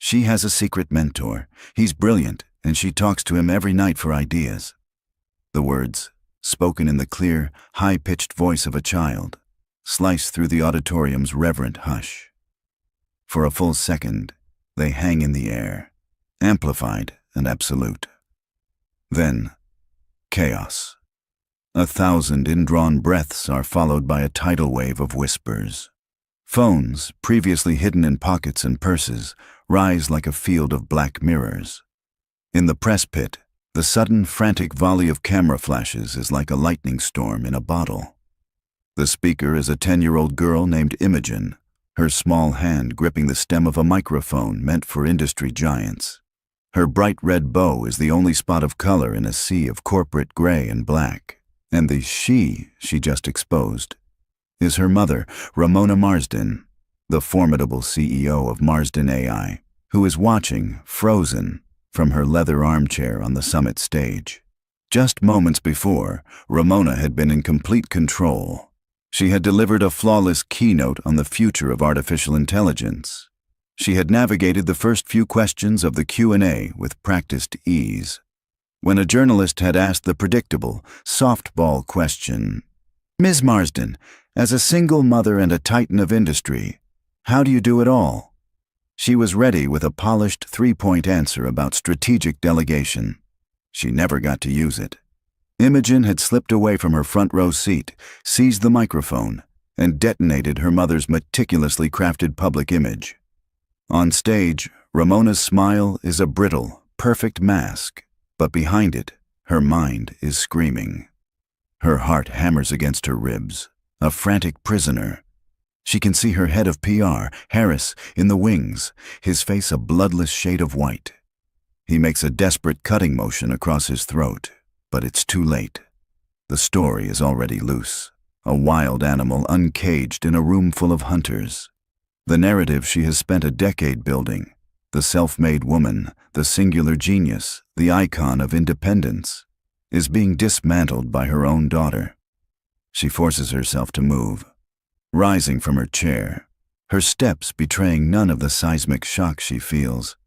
She has a secret mentor. He's brilliant, and she talks to him every night for ideas. The words, spoken in the clear, high-pitched voice of a child, slice through the auditorium's reverent hush. For a full second, they hang in the air, amplified and absolute. Then, chaos. 1,000 indrawn breaths are followed by a tidal wave of whispers. Phones, previously hidden in pockets and purses, rise like a field of black mirrors. In the press pit, the sudden, frantic volley of camera flashes is like a lightning storm in a bottle. The speaker is a 10-year-old girl named Imogen, her small hand gripping the stem of a microphone meant for industry giants. Her bright red bow is the only spot of color in a sea of corporate gray and black. And the she just exposed is her mother, Ramona Marsden, the formidable CEO of Marsden AI, who is watching, frozen, from her leather armchair on the summit stage. Just moments before, Ramona had been in complete control. She had delivered a flawless keynote on the future of artificial intelligence. She had navigated the first few questions of the Q&A with practiced ease. When a journalist had asked the predictable, softball question, "Ms. Marsden, as a single mother and a titan of industry, how do you do it all?" She was ready with a polished three-point answer about strategic delegation. She never got to use it. Imogen had slipped away from her front row seat, seized the microphone, and detonated her mother's meticulously crafted public image. On stage, Ramona's smile is a brittle, perfect mask, but behind it, her mind is screaming. Her heart hammers against her ribs, a frantic prisoner. She can see her head of PR, Harris, in the wings, his face a bloodless shade of white. He makes a desperate cutting motion across his throat, but it's too late. The story is already loose, a wild animal uncaged in a room full of hunters. The narrative she has spent a decade building, the self-made woman, the singular genius, the icon of independence, is being dismantled by her own daughter. She forces herself to move, rising from her chair, her steps betraying none of the seismic shock she feels.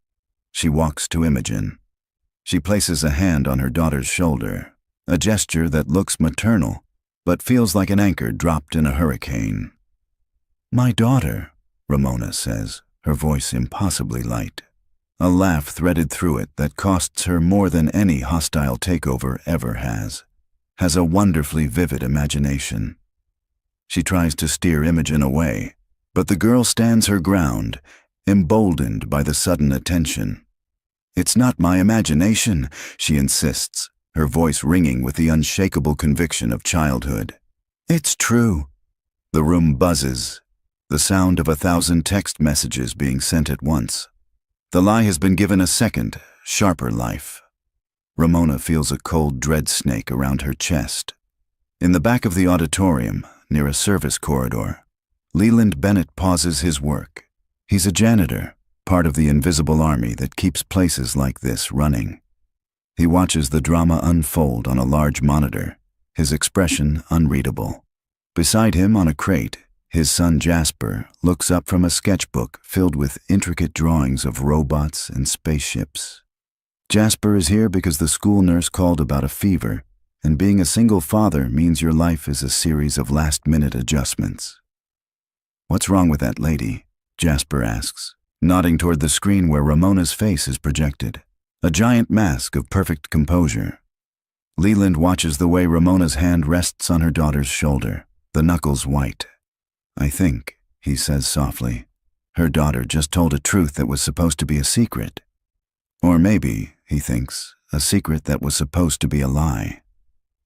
She walks to Imogen. She places a hand on her daughter's shoulder, a gesture that looks maternal, but feels like an anchor dropped in a hurricane. "My daughter," Ramona says, her voice impossibly light. A laugh threaded through it that costs her more than any hostile takeover ever has a wonderfully vivid imagination. She tries to steer Imogen away, but the girl stands her ground, emboldened by the sudden attention. "It's not my imagination," she insists, her voice ringing with the unshakable conviction of childhood. "It's true." The room buzzes, the sound of 1,000 text messages being sent at once. The lie has been given a second, sharper life. Ramona feels a cold dread snake around her chest. In the back of the auditorium, near a service corridor, Leland Bennett pauses his work. He's a janitor, part of the invisible army that keeps places like this running. He watches the drama unfold on a large monitor, his expression unreadable. Beside him on a crate, his son Jasper looks up from a sketchbook filled with intricate drawings of robots and spaceships. Jasper is here because the school nurse called about a fever, and being a single father means your life is a series of last-minute adjustments. "What's wrong with that lady?" Jasper asks, nodding toward the screen where Ramona's face is projected, a giant mask of perfect composure. Leland watches the way Ramona's hand rests on her daughter's shoulder, the knuckles white. "I think," he says softly, "her daughter just told a truth that was supposed to be a secret. Or maybe, he thinks, a secret that was supposed to be a lie."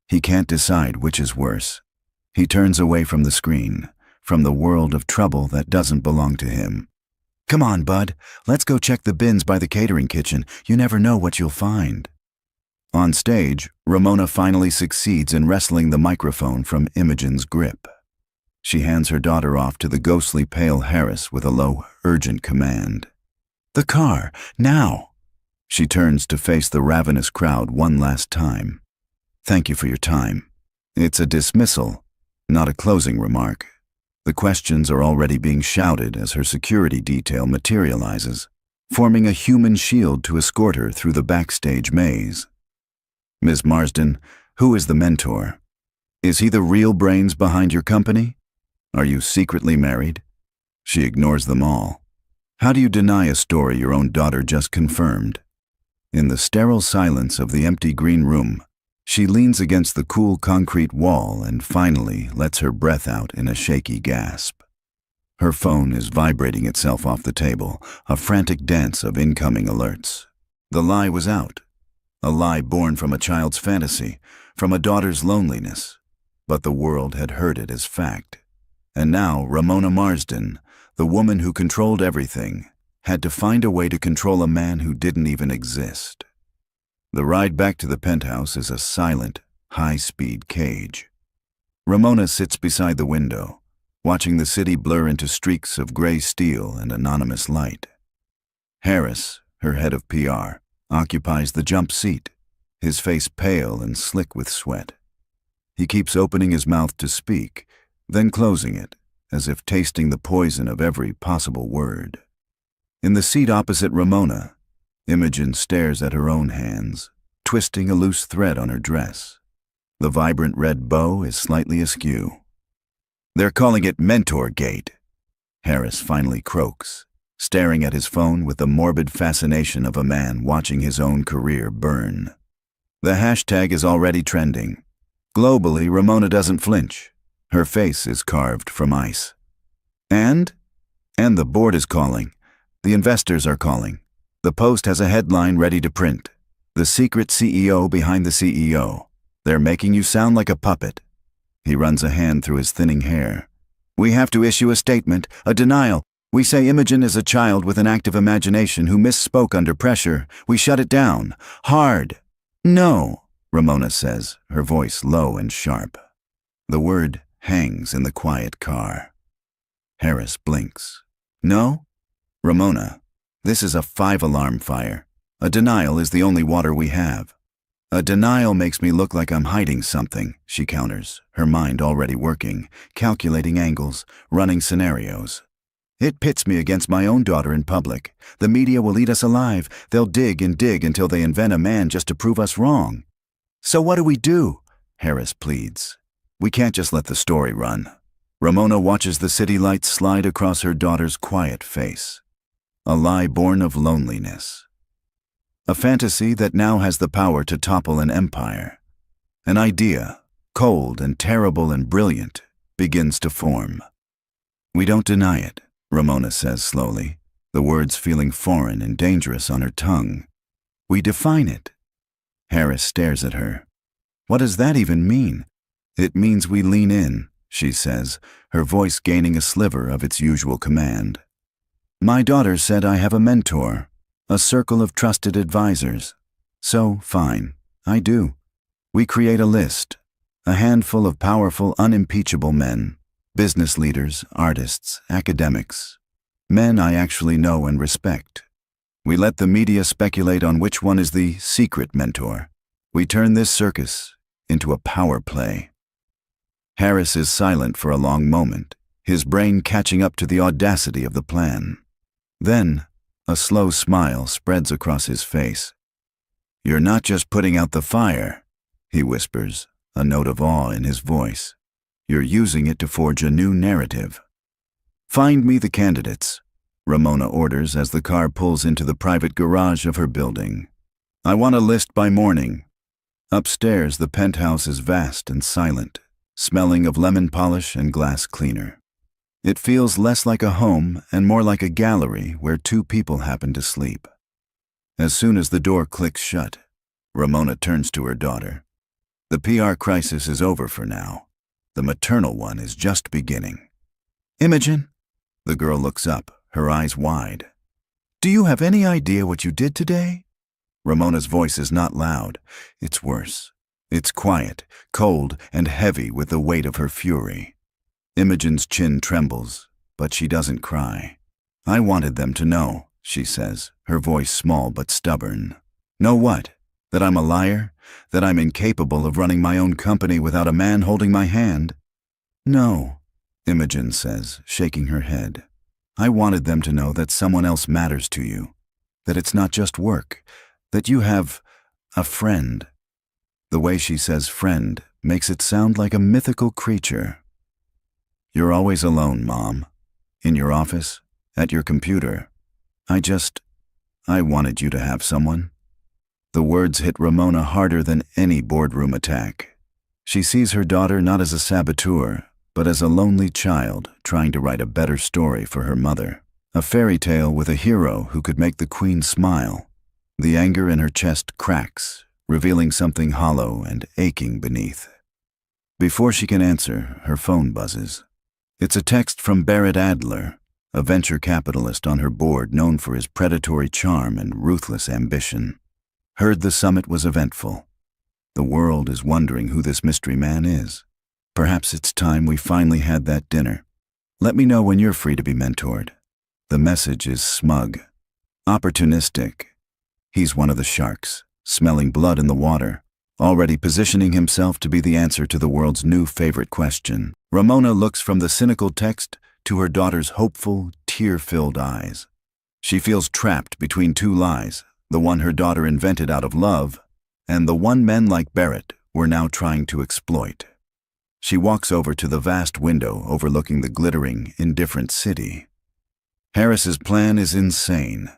He can't decide which is worse. He turns away from the screen, from the world of trouble that doesn't belong to him. "Come on, bud, let's go check the bins by the catering kitchen. You never know what you'll find." On stage, Ramona finally succeeds in wresting the microphone from Imogen's grip. She hands her daughter off to the ghostly pale Harris with a low, urgent command. "The car, now!" She turns to face the ravenous crowd one last time. "Thank you for your time." It's a dismissal, not a closing remark. The questions are already being shouted as her security detail materializes, forming a human shield to escort her through the backstage maze. Miss Marsden, who is the mentor? Is he the real brains behind your company? Are you secretly married? She ignores them all. How do you deny a story your own daughter just confirmed? In the sterile silence of the empty green room, she leans against the cool concrete wall and finally lets her breath out in a shaky gasp. Her phone is vibrating itself off the table, a frantic dance of incoming alerts. The lie was out. A lie born from a child's fantasy, from a daughter's loneliness. But the world had heard it as fact. And now Ramona Marsden, the woman who controlled everything, had to find a way to control a man who didn't even exist. The ride back to the penthouse is a silent, high-speed cage. Ramona sits beside the window, watching the city blur into streaks of gray steel and anonymous light. Harris, her head of PR, occupies the jump seat, his face pale and slick with sweat. He keeps opening his mouth to speak, then closing it, as if tasting the poison of every possible word. In the seat opposite Ramona, Imogen stares at her own hands, twisting a loose thread on her dress. The vibrant red bow is slightly askew. "They're calling it Mentor Gate," Harris finally croaks, staring at his phone with the morbid fascination of a man watching his own career burn. The hashtag is already trending. Globally, Ramona doesn't flinch. Her face is carved from ice. And the board is calling. The investors are calling. The Post has a headline ready to print. "The secret CEO behind the CEO. They're making you sound like a puppet." He runs a hand through his thinning hair. "We have to issue a statement, a denial. We say Imogen is a child with an active imagination who misspoke under pressure. We shut it down. Hard." "No," Ramona says, her voice low and sharp. The word hangs in the quiet car. Harris blinks. "No? Ramona, this is a 5-alarm fire. A denial is the only water we have." "A denial makes me look like I'm hiding something," she counters, her mind already working, calculating angles, running scenarios. "It pits me against my own daughter in public. The media will eat us alive. They'll dig and dig until they invent a man just to prove us wrong." "So what do we do?" Harris pleads. "We can't just let the story run." Ramona watches the city lights slide across her daughter's quiet face. A lie born of loneliness. A fantasy that now has the power to topple an empire. An idea, cold and terrible and brilliant, begins to form. "We don't deny it," Ramona says slowly, the words feeling foreign and dangerous on her tongue. "We define it." Harris stares at her. "What does that even mean?" "It means we lean in," she says, her voice gaining a sliver of its usual command. "My daughter said I have a mentor, a circle of trusted advisors. So, fine, I do. We create a list, a handful of powerful, unimpeachable men, business leaders, artists, academics, men I actually know and respect. We let the media speculate on which one is the secret mentor. We turn this circus into a power play." Harris is silent for a long moment, his brain catching up to the audacity of the plan. Then, a slow smile spreads across his face. "You're not just putting out the fire," he whispers, a note of awe in his voice. "You're using it to forge a new narrative." "Find me the candidates," Ramona orders as the car pulls into the private garage of her building. "I want a list by morning." Upstairs, the penthouse is vast and silent, smelling of lemon polish and glass cleaner. It feels less like a home and more like a gallery where two people happen to sleep. As soon as the door clicks shut, Ramona turns to her daughter. The PR crisis is over for now. The maternal one is just beginning. "Imogen?" The girl looks up, her eyes wide. "Do you have any idea what you did today?" Ramona's voice is not loud. It's worse. It's quiet, cold, and heavy with the weight of her fury. Imogen's chin trembles, but she doesn't cry. "I wanted them to know," she says, her voice small but stubborn. "Know what? That I'm a liar? That I'm incapable of running my own company without a man holding my hand?" "No," Imogen says, shaking her head. "I wanted them to know that someone else matters to you. that it's not just work, that you have a friend. The way she says friend makes it sound like a mythical creature. You're always alone, Mom. In your office, at your computer. I wanted you to have someone. The words hit Ramona harder than any boardroom attack. She sees her daughter not as a saboteur, but as a lonely child trying to write a better story for her mother. A fairy tale with a hero who could make the queen smile. The anger in her chest cracks, revealing something hollow and aching beneath. Before she can answer, her phone buzzes. It's a text from Barrett Adler, a venture capitalist on her board known for his predatory charm and ruthless ambition. Heard the summit was eventful. The world is wondering who this mystery man is. Perhaps it's time we finally had that dinner. Let me know when you're free to be mentored. The message is smug, opportunistic. He's one of the sharks, smelling blood in the water, already positioning himself to be the answer to the world's new favorite question. Ramona looks from the cynical text to her daughter's hopeful, tear-filled eyes. She feels trapped between two lies, the one her daughter invented out of love, and the one men like Barrett were now trying to exploit. She walks over to the vast window overlooking the glittering, indifferent city. Harris's plan is insane.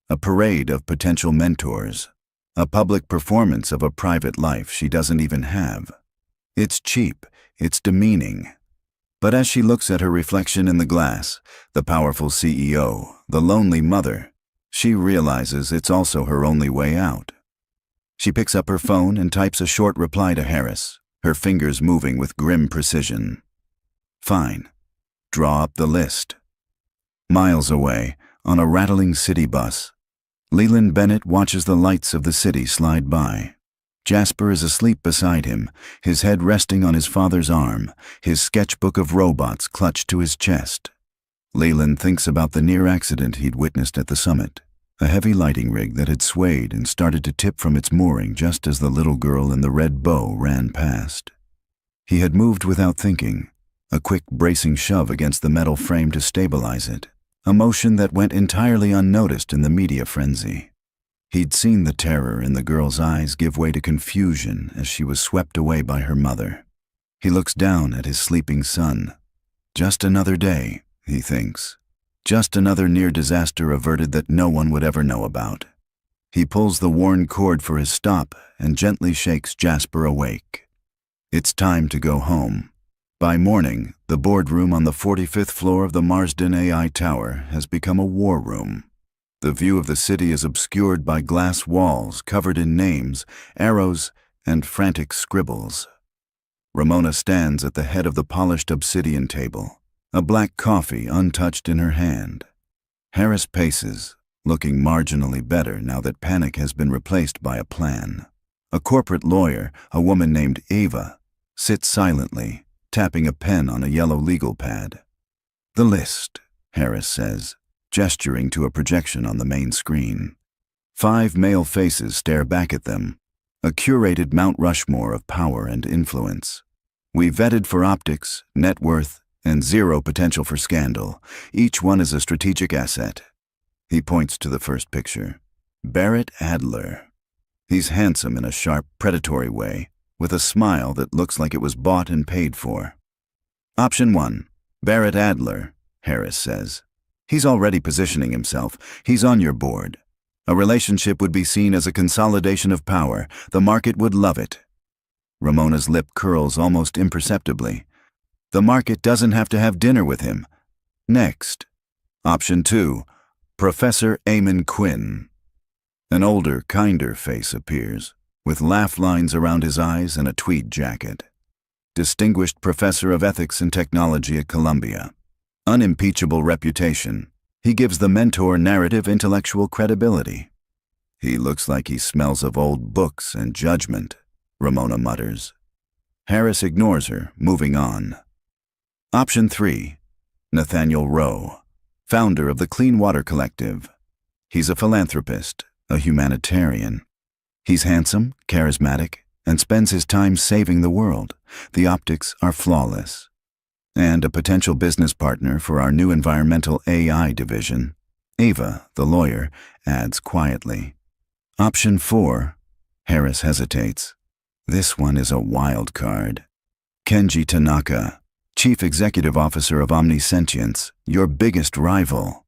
A parade of potential mentors. A public performance of a private life she doesn't even have. It's cheap, it's demeaning. But as she looks at her reflection in the glass, the powerful CEO, the lonely mother, she realizes it's also her only way out. She picks up her phone and types a short reply to Harris, her fingers moving with grim precision. Fine. Draw up the list. Miles away, on a rattling city bus, Leland Bennett watches the lights of the city slide by. Jasper is asleep beside him, his head resting on his father's arm, his sketchbook of robots clutched to his chest. Leland thinks about the near accident he'd witnessed at the summit, a heavy lighting rig that had swayed and started to tip from its mooring just as the little girl in the red bow ran past. He had moved without thinking, a quick bracing shove against the metal frame to stabilize it, a motion that went entirely unnoticed in the media frenzy. He'd seen the terror in the girl's eyes give way to confusion as she was swept away by her mother. He looks down at his sleeping son. Just another day, he thinks. Just another near disaster averted that no one would ever know about. He pulls the worn cord for his stop and gently shakes Jasper awake. It's time to go home. By morning, the boardroom on the 45th floor of the Marsden AI Tower has become a war room. The view of the city is obscured by glass walls covered in names, arrows, and frantic scribbles. Ramona stands at the head of the polished obsidian table, a black coffee untouched in her hand. Harris paces, looking marginally better now that panic has been replaced by a plan. A corporate lawyer, a woman named Ava, sits silently, tapping a pen on a yellow legal pad. The list, Harris says, gesturing to a projection on the main screen. 5 male faces stare back at them, a curated Mount Rushmore of power and influence. We vetted for optics, net worth, and zero potential for scandal. Each one is a strategic asset. He points to the first picture. Barrett Adler. He's handsome in a sharp, predatory way, with a smile that looks like it was bought and paid for. Option 1, Barrett Adler, Harris says. He's already positioning himself. He's on your board. A relationship would be seen as a consolidation of power. The market would love it. Ramona's lip curls almost imperceptibly. The market doesn't have to have dinner with him. Next. Option 2, Professor Eamon Quinn. An older, kinder face appears, with laugh lines around his eyes and a tweed jacket. Distinguished professor of ethics and technology at Columbia. Unimpeachable reputation. He gives the mentor narrative intellectual credibility. He looks like he smells of old books and judgment, Ramona mutters. Harris ignores her, moving on. Option 3, Nathaniel Rowe, founder of the Clean Water Collective. He's a philanthropist, a humanitarian. He's handsome, charismatic, and spends his time saving the world. The optics are flawless. And a potential business partner for our new environmental AI division. Ava, the lawyer, adds quietly. Option 4. Harris hesitates. This one is a wild card. Kenji Tanaka, Chief Executive Officer of Omnisentience, your biggest rival.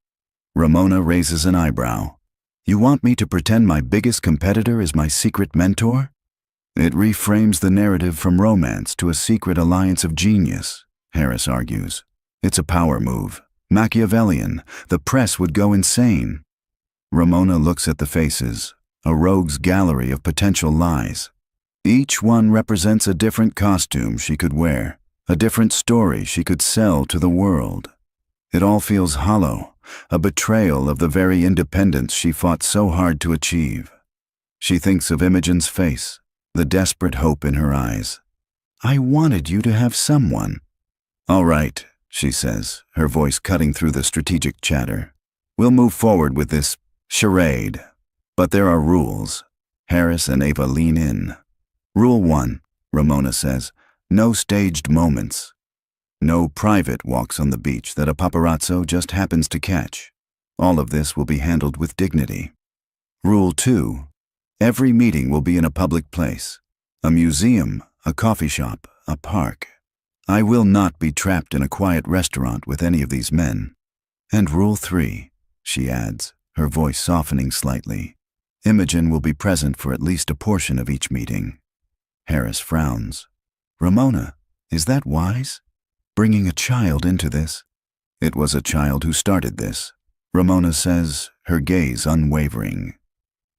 Ramona raises an eyebrow. You want me to pretend my biggest competitor is my secret mentor? It reframes the narrative from romance to a secret alliance of genius, Harris argues. It's a power move. Machiavellian. The press would go insane. Ramona looks at the faces, a rogue's gallery of potential lies. Each one represents a different costume she could wear, a different story she could sell to the world. It all feels hollow, a betrayal of the very independence she fought so hard to achieve. She thinks of Imogen's face, the desperate hope in her eyes. I wanted you to have someone. All right, she says, her voice cutting through the strategic chatter. We'll move forward with this charade. But there are rules. Harris and Ava lean in. Rule 1, Ramona says, no staged moments. No private walks on the beach that a paparazzo just happens to catch. All of this will be handled with dignity. Rule 2, every meeting will be in a public place. A museum, a coffee shop, a park. I will not be trapped in a quiet restaurant with any of these men. And Rule 3, she adds, her voice softening slightly. Imogen will be present for at least a portion of each meeting. Harris frowns. Ramona, is that wise? Bringing a child into this? It was a child who started this, Ramona says, her gaze unwavering.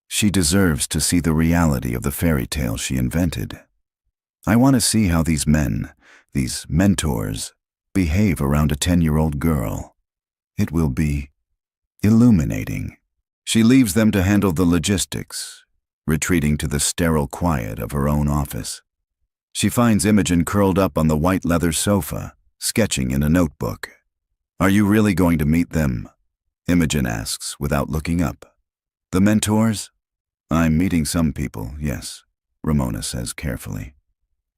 She deserves to see the reality of the fairy tale she invented. I want to see how these men, these mentors, behave around a 10-year-old girl. It will be illuminating. She leaves them to handle the logistics, retreating to the sterile quiet of her own office. She finds Imogen curled up on the white leather sofa, sketching in a notebook. Are you really going to meet them? Imogen asks without looking up. The mentors? I'm meeting some people, yes, Ramona says carefully.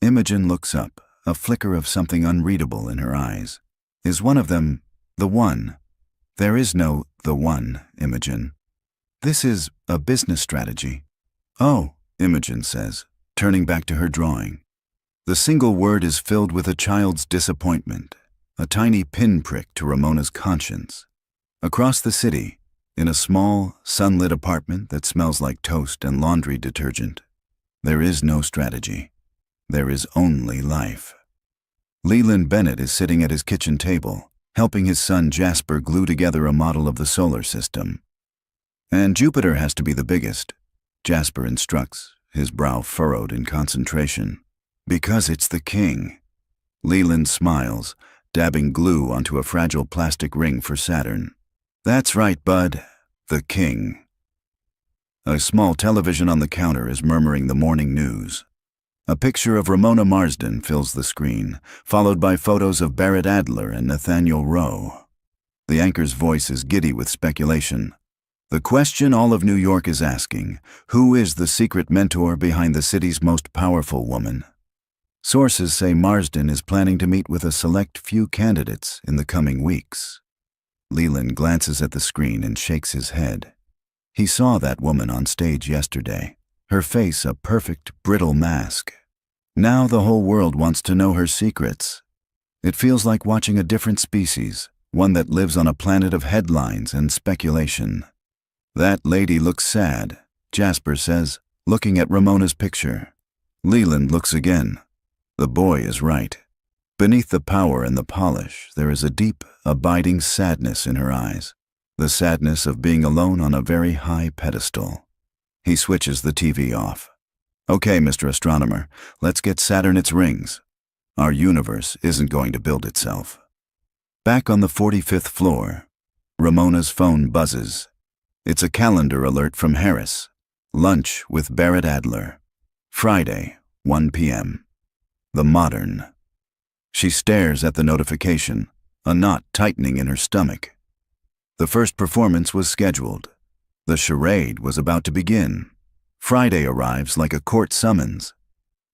Imogen looks up, a flicker of something unreadable in her eyes. Is one of them the one? There is no the one, Imogen. This is a business strategy. Oh, Imogen says, turning back to her drawing. The single word is filled with a child's disappointment, a tiny pinprick to Ramona's conscience. Across the city, in a small, sunlit apartment that smells like toast and laundry detergent, there is no strategy. There is only life. Leland Bennett is sitting at his kitchen table, helping his son Jasper glue together a model of the solar system. And Jupiter has to be the biggest, Jasper instructs, his brow furrowed in concentration. Because it's the king. Leland smiles, dabbing glue onto a fragile plastic ring for Saturn. That's right, bud. The king. A small television on the counter is murmuring the morning news. A picture of Ramona Marsden fills the screen, followed by photos of Barrett Adler and Nathaniel Rowe. The anchor's voice is giddy with speculation. The question all of New York is asking, who is the secret mentor behind the city's most powerful woman? Sources say Marsden is planning to meet with a select few candidates in the coming weeks. Leland glances at the screen and shakes his head. He saw that woman on stage yesterday, her face a perfect, brittle mask. Now the whole world wants to know her secrets. It feels like watching a different species, one that lives on a planet of headlines and speculation. That lady looks sad, Jasper says, looking at Ramona's picture. Leland looks again. The boy is right. Beneath the power and the polish, there is a deep, abiding sadness in her eyes. The sadness of being alone on a very high pedestal. He switches the TV off. Okay, Mr. Astronomer, let's get Saturn its rings. Our universe isn't going to build itself. Back on the 45th floor, Ramona's phone buzzes. It's a calendar alert from Harris. Lunch with Barrett Adler. Friday, 1 p.m. The Modern. She stares at the notification, a knot tightening in her stomach. The first performance was scheduled. The charade was about to begin. Friday arrives like a court summons.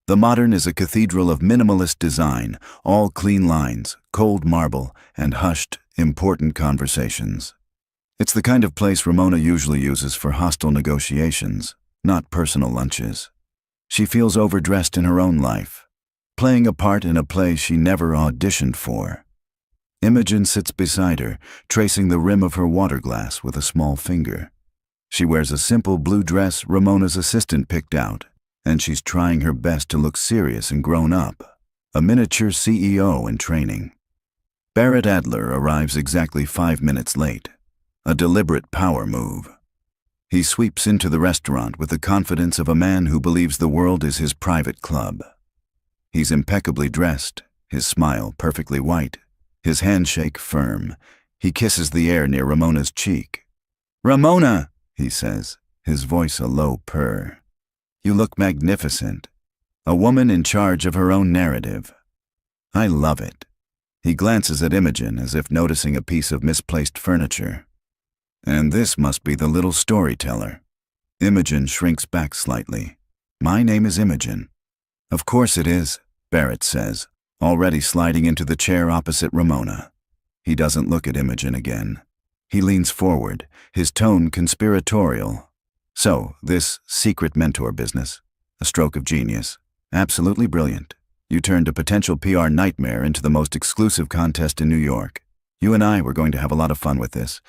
The Modern is a cathedral of minimalist design, all clean lines, cold marble, and hushed, important conversations. It's the kind of place Ramona usually uses for hostile negotiations, not personal lunches. She feels overdressed in her own life, playing a part in a play she never auditioned for. Imogen sits beside her, tracing the rim of her water glass with a small finger. She wears a simple blue dress Ramona's assistant picked out, and she's trying her best to look serious and grown up, a miniature CEO in training. Barrett Adler arrives exactly 5 minutes late, a deliberate power move. He sweeps into the restaurant with the confidence of a man who believes the world is his private club. He's impeccably dressed, his smile perfectly white, his handshake firm. He kisses the air near Ramona's cheek. "Ramona," he says, his voice a low purr. "You look magnificent. A woman in charge of her own narrative. I love it." He glances at Imogen as if noticing a piece of misplaced furniture. "And this must be the little storyteller." Imogen shrinks back slightly. "My name is Imogen." "Of course it is," Barrett says, already sliding into the chair opposite Ramona. He doesn't look at Imogen again. He leans forward, his tone conspiratorial. "So, this secret mentor business, a stroke of genius. Absolutely brilliant. You turned a potential PR nightmare into the most exclusive contest in New York. You and I were going to have a lot of fun with this."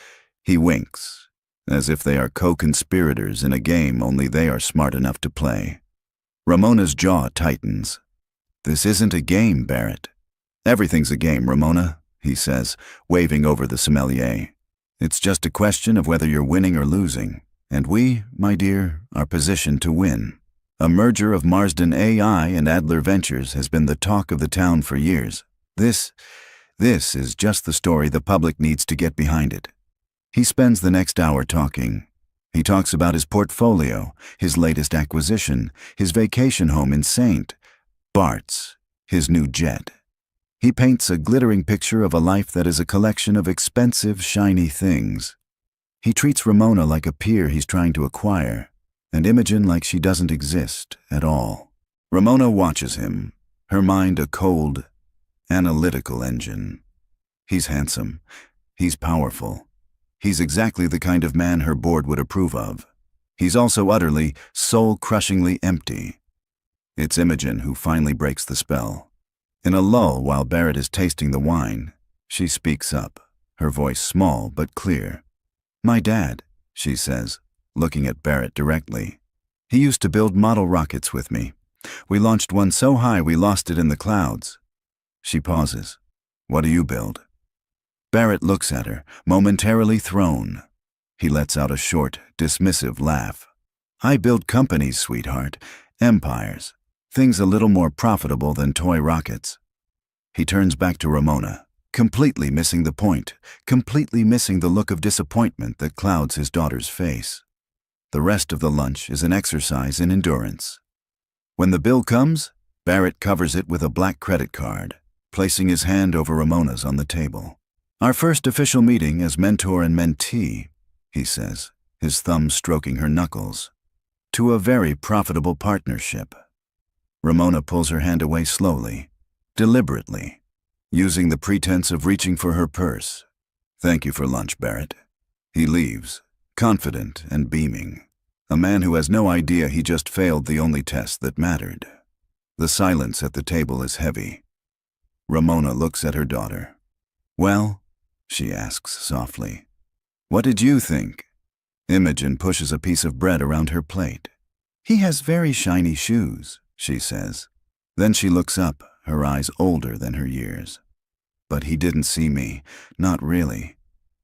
He winks, as if they are co-conspirators in a game only they are smart enough to play. Ramona's jaw tightens. "This isn't a game, Barrett." "Everything's a game, Ramona," he says, waving over the sommelier. "It's just a question of whether you're winning or losing. And we, my dear, are positioned to win. A merger of Marsden AI and Adler Ventures has been the talk of the town for years. This is just the story the public needs to get behind it." He spends the next hour talking. He talks about his portfolio, his latest acquisition, his vacation home in St. Bart's, his new jet. He paints a glittering picture of a life that is a collection of expensive, shiny things. He treats Ramona like a peer he's trying to acquire, and Imogen like she doesn't exist at all. Ramona watches him, her mind a cold, analytical engine. He's handsome. He's powerful. He's exactly the kind of man her board would approve of. He's also utterly, soul-crushingly empty. It's Imogen who finally breaks the spell. In a lull while Barrett is tasting the wine, she speaks up, her voice small but clear. "My dad," she says, looking at Barrett directly. "He used to build model rockets with me. We launched one so high we lost it in the clouds." She pauses. "What do you build?" Barrett looks at her, momentarily thrown. He lets out a short, dismissive laugh. "I build companies, sweetheart. Empires. Things a little more profitable than toy rockets." He turns back to Ramona, completely missing the point, completely missing the look of disappointment that clouds his daughter's face. The rest of the lunch is an exercise in endurance. When the bill comes, Barrett covers it with a black credit card, placing his hand over Ramona's on the table. "Our first official meeting as mentor and mentee," he says, his thumb stroking her knuckles, "to a very profitable partnership." Ramona pulls her hand away slowly, deliberately, using the pretense of reaching for her purse. "Thank you for lunch, Barrett." He leaves, confident and beaming, a man who has no idea he just failed the only test that mattered. The silence at the table is heavy. Ramona looks at her daughter. "Well?" she asks softly. "What did you think?" Imogen pushes a piece of bread around her plate. "He has very shiny shoes," she says. Then she looks up, her eyes older than her years. "But he didn't see me, not really.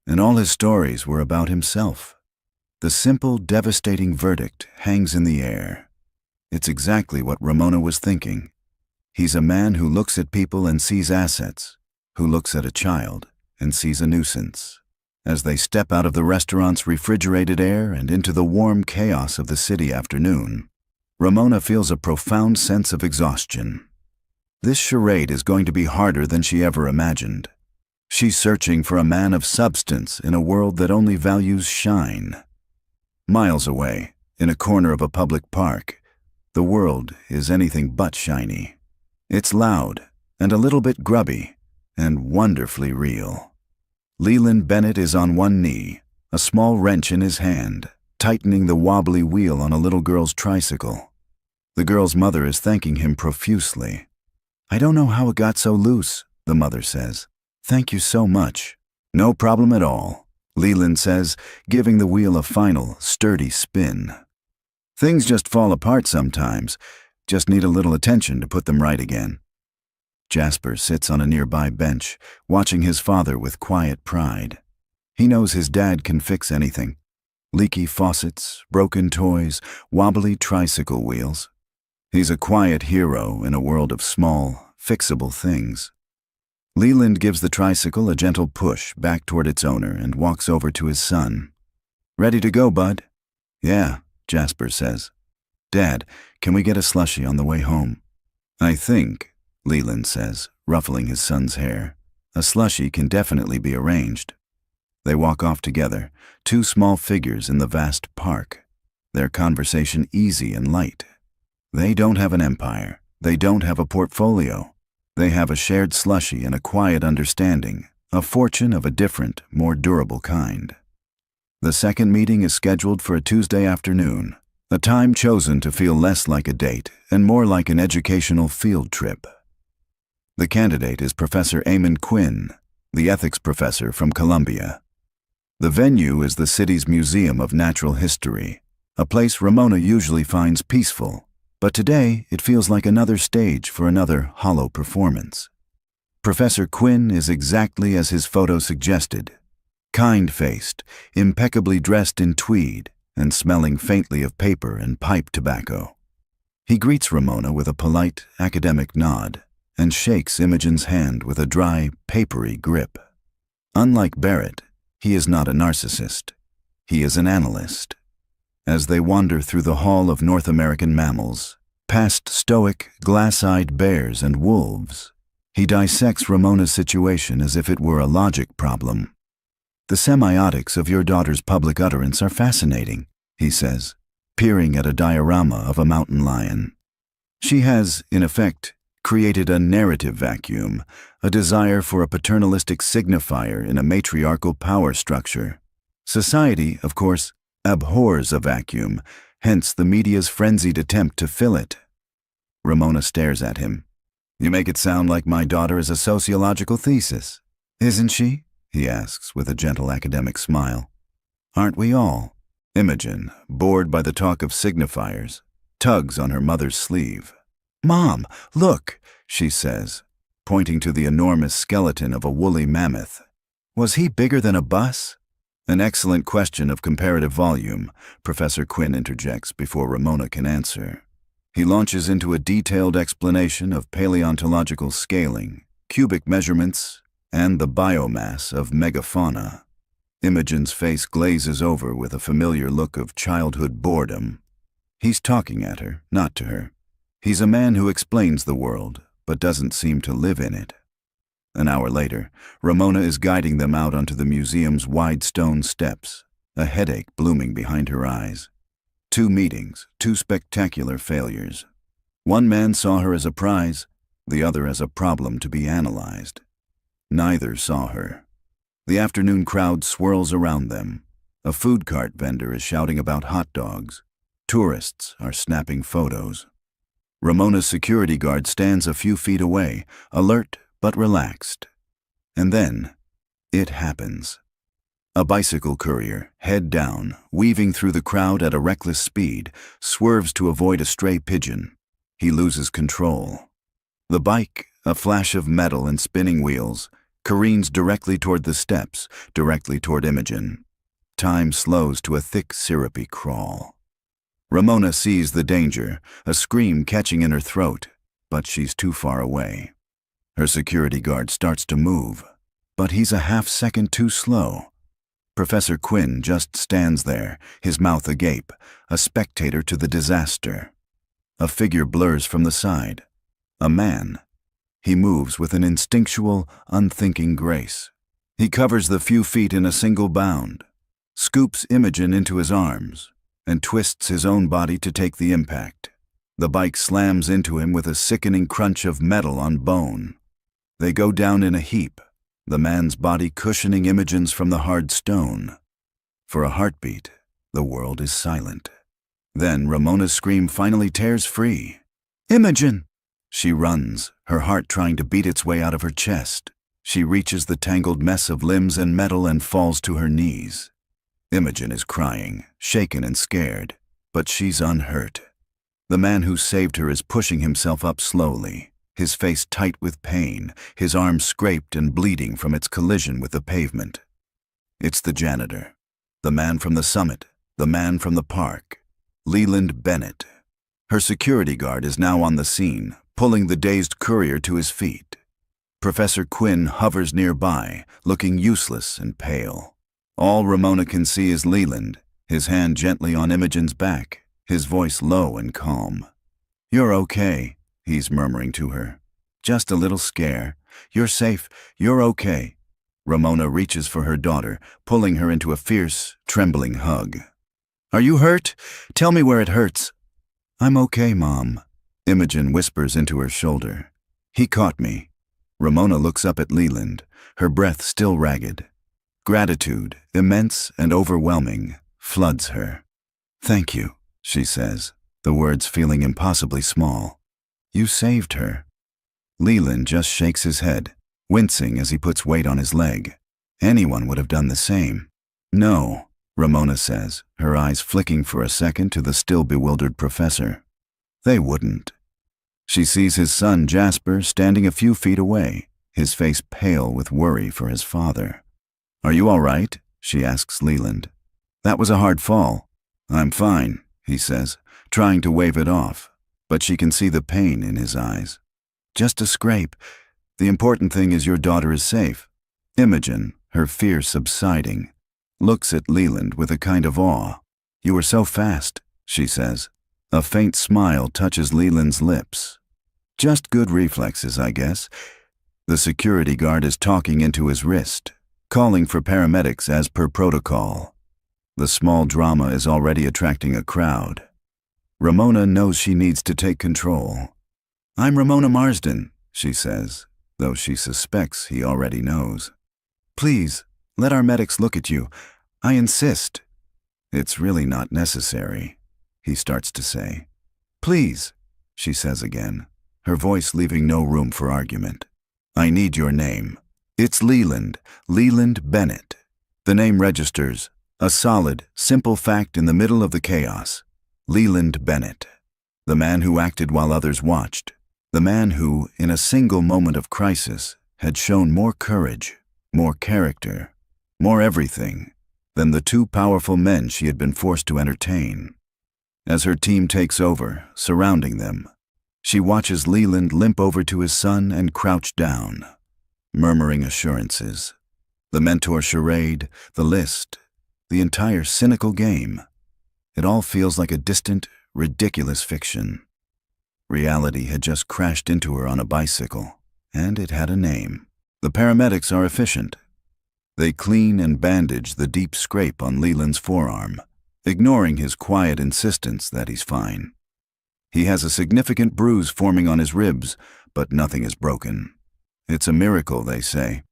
And all his stories were about himself." The simple, devastating verdict hangs in the air. It's exactly what Ramona was thinking. He's a man who looks at people and sees assets, who looks at a child and sees a nuisance. As they step out of the restaurant's refrigerated air and into the warm chaos of the city afternoon, Ramona feels a profound sense of exhaustion. This charade is going to be harder than she ever imagined. She's searching for a man of substance in a world that only values shine. Miles away, in a corner of a public park, the world is anything but shiny. It's loud and a little bit grubby and wonderfully real. Leland Bennett is on one knee, a small wrench in his hand, tightening the wobbly wheel on a little girl's tricycle. The girl's mother is thanking him profusely. "I don't know how it got so loose," the mother says. "Thank you so much." "No problem at all," Leland says, giving the wheel a final, sturdy spin. "Things just fall apart sometimes. Just need a little attention to put them right again." Jasper sits on a nearby bench, watching his father with quiet pride. He knows his dad can fix anything. Leaky faucets, broken toys, wobbly tricycle wheels. He's a quiet hero in a world of small, fixable things. Leland gives the tricycle a gentle push back toward its owner and walks over to his son. "Ready to go, bud?" "Yeah," Jasper says. "Dad, can we get a slushie on the way home?" "I think," Leland says, ruffling his son's hair, "a slushie can definitely be arranged." They walk off together, two small figures in the vast park, their conversation easy and light. They don't have an empire. They don't have a portfolio. They have a shared slushie and a quiet understanding, a fortune of a different, more durable kind. The second meeting is scheduled for a Tuesday afternoon, a time chosen to feel less like a date and more like an educational field trip. The candidate is Professor Eamon Quinn, the ethics professor from Columbia. The venue is the city's Museum of Natural History, a place Ramona usually finds peaceful, but today it feels like another stage for another hollow performance. Professor Quinn is exactly as his photo suggested, kind-faced, impeccably dressed in tweed, and smelling faintly of paper and pipe tobacco. He greets Ramona with a polite, academic nod, and shakes Imogen's hand with a dry, papery grip. Unlike Barrett, he is not a narcissist. He is an analyst. As they wander through the Hall of North American Mammals, past stoic, glass-eyed bears and wolves, he dissects Ramona's situation as if it were a logic problem. "The semiotics of your daughter's public utterance are fascinating," he says, peering at a diorama of a mountain lion. "She has, in effect, created a narrative vacuum, a desire for a paternalistic signifier in a matriarchal power structure. Society, of course, abhors a vacuum, hence the media's frenzied attempt to fill it." Ramona stares at him. "You make it sound like my daughter is a sociological thesis." "Isn't she?" he asks with a gentle academic smile. "Aren't we all?" Imogen, bored by the talk of signifiers, tugs on her mother's sleeve. "Mom, look," she says, pointing to the enormous skeleton of a woolly mammoth. "Was he bigger than a bus?" "An excellent question of comparative volume," Professor Quinn interjects before Ramona can answer. He launches into a detailed explanation of paleontological scaling, cubic measurements, and the biomass of megafauna. Imogen's face glazes over with a familiar look of childhood boredom. He's talking at her, not to her. He's a man who explains the world, but doesn't seem to live in it. An hour later, Ramona is guiding them out onto the museum's wide stone steps, a headache blooming behind her eyes. 2 meetings, 2 spectacular failures. One man saw her as a prize, the other as a problem to be analyzed. Neither saw her. The afternoon crowd swirls around them. A food cart vendor is shouting about hot dogs. Tourists are snapping photos. Ramona's security guard stands a few feet away, alert but relaxed. And then, it happens. A bicycle courier, head down, weaving through the crowd at a reckless speed, swerves to avoid a stray pigeon. He loses control. The bike, a flash of metal and spinning wheels, careens directly toward the steps, directly toward Imogen. Time slows to a thick, syrupy crawl. Ramona sees the danger, a scream catching in her throat, but she's too far away. Her security guard starts to move, but he's a half-second too slow. Professor Quinn just stands there, his mouth agape, a spectator to the disaster. A figure blurs from the side. A man. He moves with an instinctual, unthinking grace. He covers the few feet in a single bound, scoops Imogen into his arms, and twists his own body to take the impact. The bike slams into him with a sickening crunch of metal on bone. They go down in a heap, the man's body cushioning Imogen's from the hard stone. For a heartbeat, the world is silent. Then Ramona's scream finally tears free. "Imogen!" She runs, her heart trying to beat its way out of her chest. She reaches the tangled mess of limbs and metal and falls to her knees. Imogen is crying, shaken and scared, but she's unhurt. The man who saved her is pushing himself up slowly, his face tight with pain, his arm scraped and bleeding from its collision with the pavement. It's the janitor, the man from the summit, the man from the park, Leland Bennett. Her security guard is now on the scene, pulling the dazed courier to his feet. Professor Quinn hovers nearby, looking useless and pale. All Ramona can see is Leland, his hand gently on Imogen's back, his voice low and calm. "You're okay," he's murmuring to her. "Just a little scare. You're safe. You're okay." Ramona reaches for her daughter, pulling her into a fierce, trembling hug. "Are you hurt? Tell me where it hurts." "I'm okay, Mom," Imogen whispers into her shoulder. "He caught me." Ramona looks up at Leland, her breath still ragged. Gratitude, immense and overwhelming, floods her. "Thank you," she says, the words feeling impossibly small. "You saved her." Leland just shakes his head, wincing as he puts weight on his leg. Anyone would have done the same. "No," Ramona says, her eyes flicking for a second to the still bewildered professor. "They wouldn't." She sees his son Jasper standing a few feet away, his face pale with worry for his father. "Are you all right?" she asks Leland. "That was a hard fall." "I'm fine," he says, trying to wave it off, but she can see the pain in his eyes. "Just a scrape. The important thing is your daughter is safe." Imogen, her fear subsiding, looks at Leland with a kind of awe. "You were so fast," she says. A faint smile touches Leland's lips. "Just good reflexes, I guess." The security guard is talking into his wrist, calling for paramedics as per protocol. The small drama is already attracting a crowd. Ramona knows she needs to take control. "I'm Ramona Marsden," she says, though she suspects he already knows. "Please, let our medics look at you. I insist." "It's really not necessary," he starts to say. "Please," she says again, her voice leaving no room for argument. "I need your name." It's Leland Bennett. The name registers, a solid, simple fact in the middle of the chaos. Leland Bennett. The man who acted while others watched. The man who, in a single moment of crisis, had shown more courage, more character, more everything, than the two powerful men she had been forced to entertain. As her team takes over, surrounding them, she watches Leland limp over to his son and crouch down, murmuring assurances. The mentor charade, the list, the entire cynical game. It all feels like a distant, ridiculous fiction. Reality had just crashed into her on a bicycle, and it had a name. The paramedics are efficient. They clean and bandage the deep scrape on Leland's forearm, ignoring his quiet insistence that he's fine. He has a significant bruise forming on his ribs, but nothing is broken. It's a miracle, they say.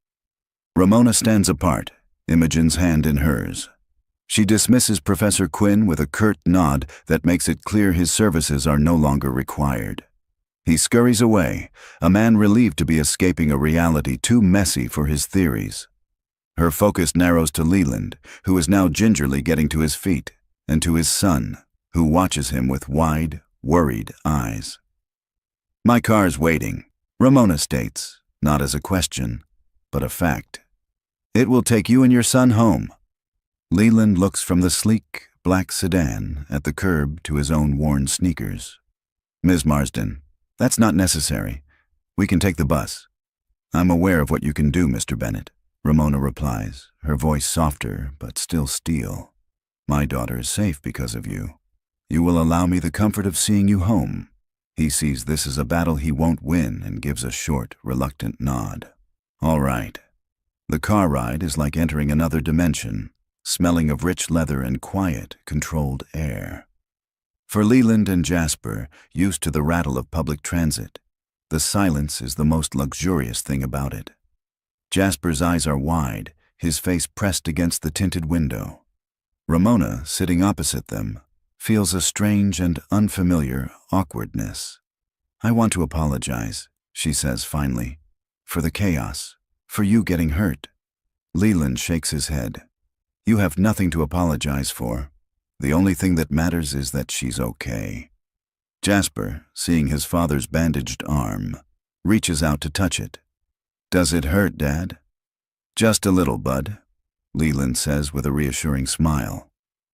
Ramona stands apart, Imogen's hand in hers. She dismisses Professor Quinn with a curt nod that makes it clear his services are no longer required. He scurries away, a man relieved to be escaping a reality too messy for his theories. Her focus narrows to Leland, who is now gingerly getting to his feet, and to his son, who watches him with wide, worried eyes. "My car's waiting," Ramona states, not as a question, but a fact. "It will take you and your son home." Leland looks from the sleek, black sedan at the curb to his own worn sneakers. "Ms. Marsden, that's not necessary. We can take the bus." "I'm aware of what you can do, Mr. Bennett," Ramona replies, her voice softer but still steel. "My daughter is safe because of you. You will allow me the comfort of seeing you home." He sees this as a battle he won't win and gives a short, reluctant nod. "All right." The car ride is like entering another dimension, smelling of rich leather and quiet, controlled air. For Leland and Jasper, used to the rattle of public transit, the silence is the most luxurious thing about it. Jasper's eyes are wide, his face pressed against the tinted window. Ramona, sitting opposite them, feels a strange and unfamiliar awkwardness. "I want to apologize," she says finally, "for the chaos, for you getting hurt." Leland shakes his head. "You have nothing to apologize for. The only thing that matters is that she's okay." Jasper, seeing his father's bandaged arm, reaches out to touch it. "Does it hurt, Dad?" "Just a little, bud," Leland says with a reassuring smile.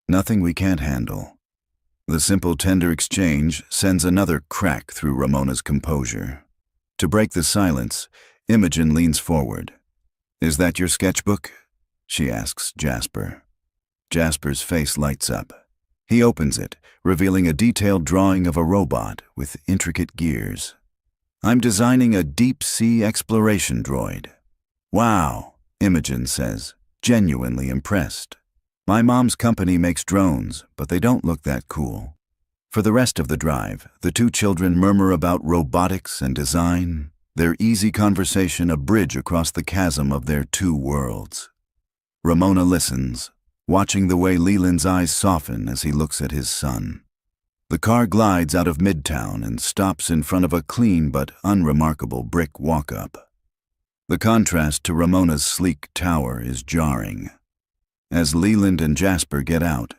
"Nothing we can't handle." The simple, tender exchange sends another crack through Ramona's composure. To break the silence, Imogen leans forward. "Is that your sketchbook?" she asks Jasper. Jasper's face lights up. He opens it, revealing a detailed drawing of a robot with intricate gears. "I'm designing a deep-sea exploration droid." "Wow," Imogen says, genuinely impressed. "My mom's company makes drones, but they don't look that cool." For the rest of the drive, the two children murmur about robotics and design, their easy conversation a bridge across the chasm of their two worlds. Ramona listens, watching the way Leland's eyes soften as he looks at his son. The car glides out of Midtown and stops in front of a clean but unremarkable brick walk-up. The contrast to Ramona's sleek tower is jarring. As Leland and Jasper get out,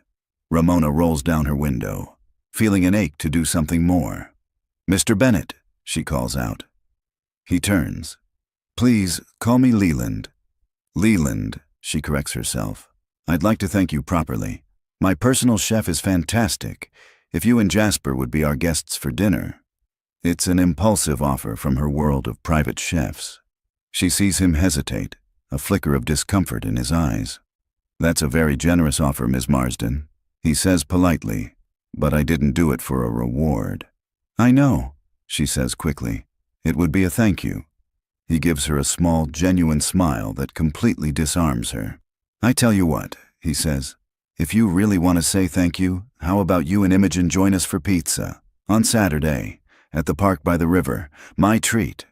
Ramona rolls down her window, feeling an ache to do something more. "Mr. Bennett," she calls out. He turns. "Please, call me Leland." "Leland," she corrects herself. "I'd like to thank you properly. My personal chef is fantastic. If you and Jasper would be our guests for dinner." It's an impulsive offer from her world of private chefs. She sees him hesitate, a flicker of discomfort in his eyes. "That's a very generous offer, Ms. Marsden," he says politely, "but I didn't do it for a reward." "I know," she says quickly. "It would be a thank you." He gives her a small, genuine smile that completely disarms her. "I tell you what," he says, "if you really want to say thank you, how about you and Imogen join us for pizza on Saturday at the park by the river? My treat."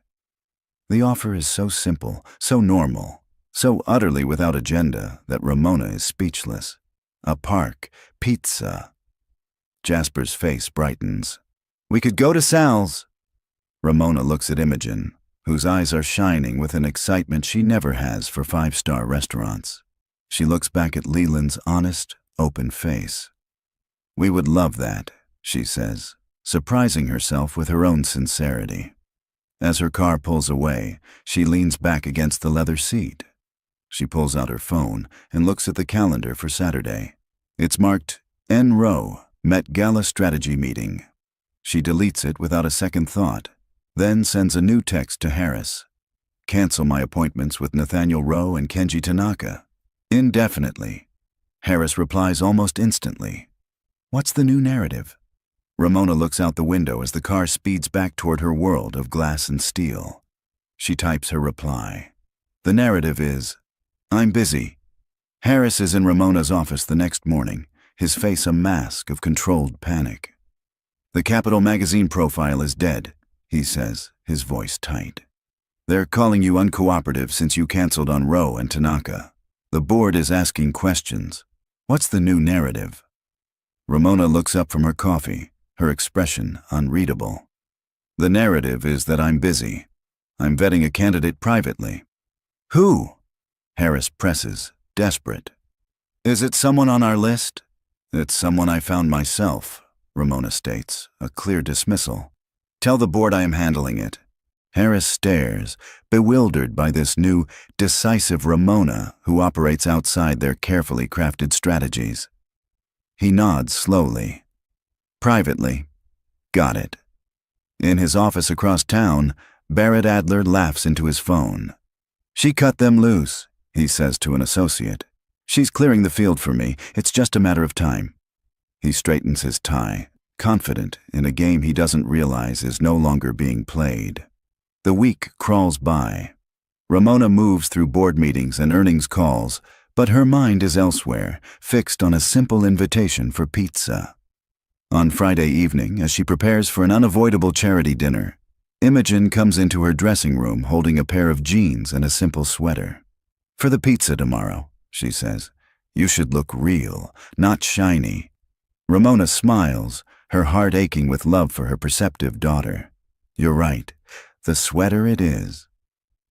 The offer is so simple, so normal, so utterly without agenda that Ramona is speechless. A park, pizza. Jasper's face brightens. "We could go to Sal's." Ramona looks at Imogen, whose eyes are shining with an excitement she never has for five-star restaurants. She looks back at Leland's honest, open face. "We would love that," she says, surprising herself with her own sincerity. As her car pulls away, she leans back against the leather seat. She pulls out her phone and looks at the calendar for Saturday. It's marked N. Rowe, Met Gala Strategy Meeting. She deletes it without a second thought, then sends a new text to Harris. "Cancel my appointments with Nathaniel Rowe and Kenji Tanaka. Indefinitely." Harris replies almost instantly. "What's the new narrative?" Ramona looks out the window as the car speeds back toward her world of glass and steel. She types her reply. The narrative is, "I'm busy." Harris is in Ramona's office the next morning, his face a mask of controlled panic. "The Capital magazine profile is dead," he says, his voice tight. "They're calling you uncooperative since you canceled on Rowe and Tanaka. The board is asking questions. What's the new narrative?" Ramona looks up from her coffee, her expression unreadable. "The narrative is that I'm busy. I'm vetting a candidate privately." "Who?" Harris presses, desperate. "Is it someone on our list?" "It's someone I found myself," Ramona states, a clear dismissal. "Tell the board I am handling it." Harris stares, bewildered by this new, decisive Ramona who operates outside their carefully crafted strategies. He nods slowly. "Privately. Got it." In his office across town, Barrett Adler laughs into his phone. "She cut them loose," he says to an associate. "She's clearing the field for me. It's just a matter of time." He straightens his tie, confident in a game he doesn't realize is no longer being played. The week crawls by. Ramona moves through board meetings and earnings calls, but her mind is elsewhere, fixed on a simple invitation for pizza. On Friday evening, as she prepares for an unavoidable charity dinner, Imogen comes into her dressing room holding a pair of jeans and a simple sweater. "For the pizza tomorrow," she says. You should look real, not shiny. Ramona smiles, her heart aching with love for her perceptive daughter. You're right. The sweater it is.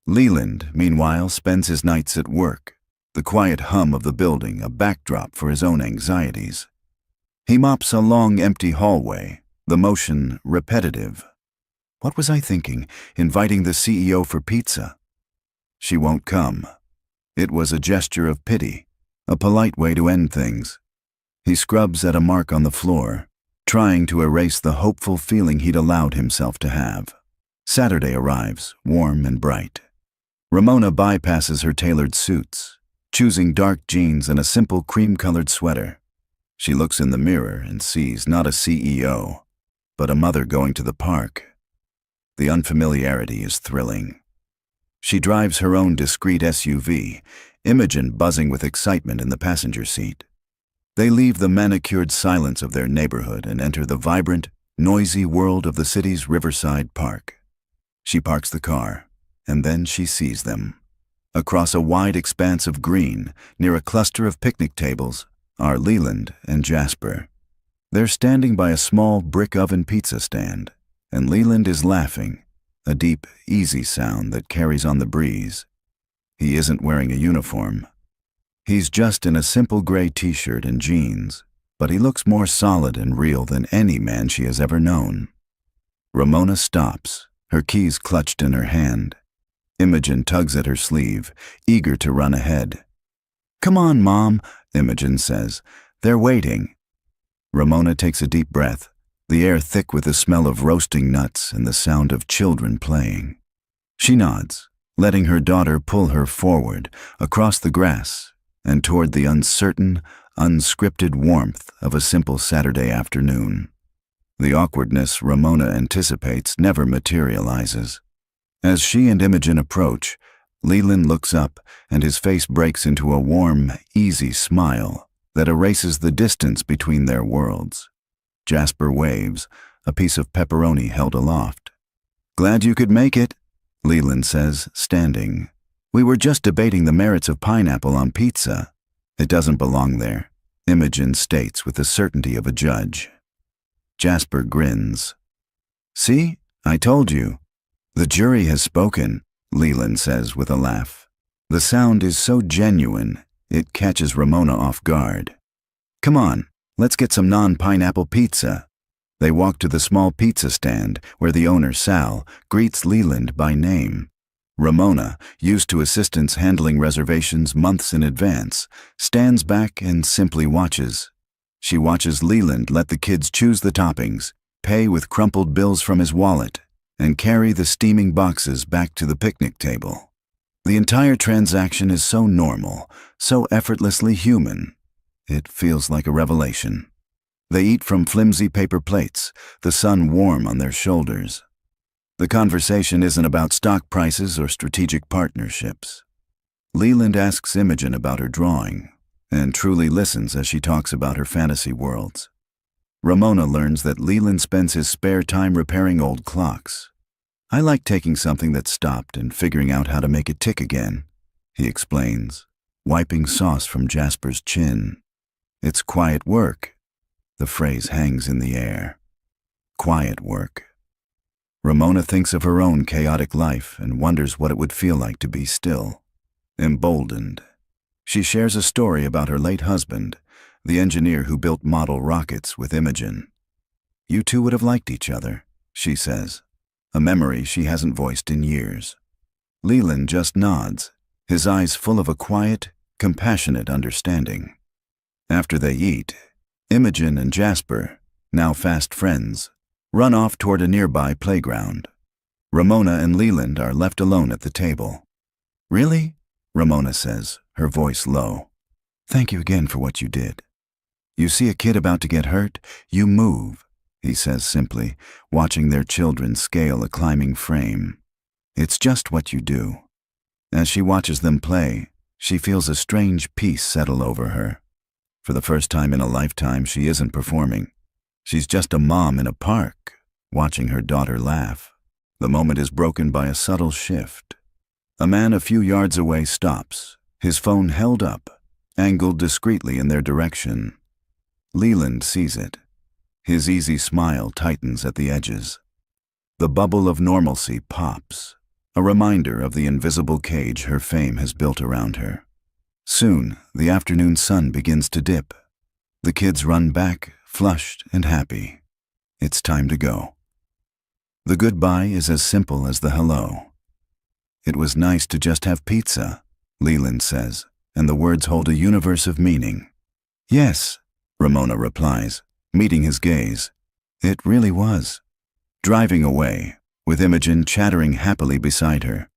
Leland, meanwhile, spends his nights at work, the quiet hum of the building a backdrop for his own anxieties. He mops a long, empty hallway, the motion repetitive. What was I thinking, inviting the CEO for pizza? She won't come. It was a gesture of pity, a polite way to end things. He scrubs at a mark on the floor, trying to erase the hopeful feeling he'd allowed himself to have. Saturday arrives, warm and bright. Ramona bypasses her tailored suits, choosing dark jeans and a simple cream-colored sweater. She looks in the mirror and sees not a CEO, but a mother going to the park. The unfamiliarity is thrilling. She drives her own discreet SUV, Imogen buzzing with excitement in the passenger seat. They leave the manicured silence of their neighborhood and enter the vibrant, noisy world of the city's riverside park. She parks the car, and then she sees them. Across a wide expanse of green, near a cluster of picnic tables, are Leland and Jasper. They're standing by a small brick oven pizza stand, and Leland is laughing, a deep, easy sound that carries on the breeze. He isn't wearing a uniform. He's just in a simple gray t-shirt and jeans, but he looks more solid and real than any man she has ever known. Ramona stops, her keys clutched in her hand. Imogen tugs at her sleeve, eager to run ahead. "Come on, Mom," Imogen says. "They're waiting." Ramona takes a deep breath, the air thick with the smell of roasting nuts and the sound of children playing. She nods, letting her daughter pull her forward, across the grass, and toward the uncertain, unscripted warmth of a simple Saturday afternoon. The awkwardness Ramona anticipates never materializes. As she and Imogen approach, Leland looks up and his face breaks into a warm, easy smile that erases the distance between their worlds. Jasper waves, a piece of pepperoni held aloft. "Glad you could make it," Leland says, standing. "We were just debating the merits of pineapple on pizza." "It doesn't belong there," Imogen states with the certainty of a judge. Jasper grins. "See? I told you." "The jury has spoken," Leland says with a laugh. The sound is so genuine, it catches Ramona off guard. "Come on, let's get some non-pineapple pizza." They walk to the small pizza stand where the owner, Sal, greets Leland by name. Ramona, used to assistants handling reservations months in advance, stands back and simply watches. She watches Leland let the kids choose the toppings, pay with crumpled bills from his wallet, and carry the steaming boxes back to the picnic table. The entire transaction is so normal, so effortlessly human. It feels like a revelation. They eat from flimsy paper plates, the sun warm on their shoulders. The conversation isn't about stock prices or strategic partnerships. Leland asks Imogen about her drawing, and truly listens as she talks about her fantasy worlds. Ramona learns that Leland spends his spare time repairing old clocks. "I like taking something that stopped and figuring out how to make it tick again," he explains, wiping sauce from Jasper's chin. "It's quiet work." The phrase hangs in the air. Quiet work. Ramona thinks of her own chaotic life and wonders what it would feel like to be still. Emboldened, she shares a story about her late husband, the engineer who built model rockets, with Imogen. "You two would have liked each other," she says, a memory she hasn't voiced in years. Leland just nods, his eyes full of a quiet, compassionate understanding. After they eat, Imogen and Jasper, now fast friends, run off toward a nearby playground. Ramona and Leland are left alone at the table. "Really?" Ramona says, her voice low. "Thank you again for what you did. You see a kid about to get hurt, you move," he says simply, watching their children scale a climbing frame. "It's just what you do." As she watches them play, she feels a strange peace settle over her. For the first time in a lifetime, she isn't performing. She's just a mom in a park, watching her daughter laugh. The moment is broken by a subtle shift. A man a few yards away stops, his phone held up, angled discreetly in their direction. Leland sees it. His easy smile tightens at the edges. The bubble of normalcy pops, a reminder of the invisible cage her fame has built around her. Soon, the afternoon sun begins to dip. The kids run back, flushed and happy. It's time to go. The goodbye is as simple as the hello. "It was nice to just have pizza," Leland says, and the words hold a universe of meaning. "Yes," Ramona replies, meeting his gaze. "It really was." Driving away, with Imogen chattering happily beside her,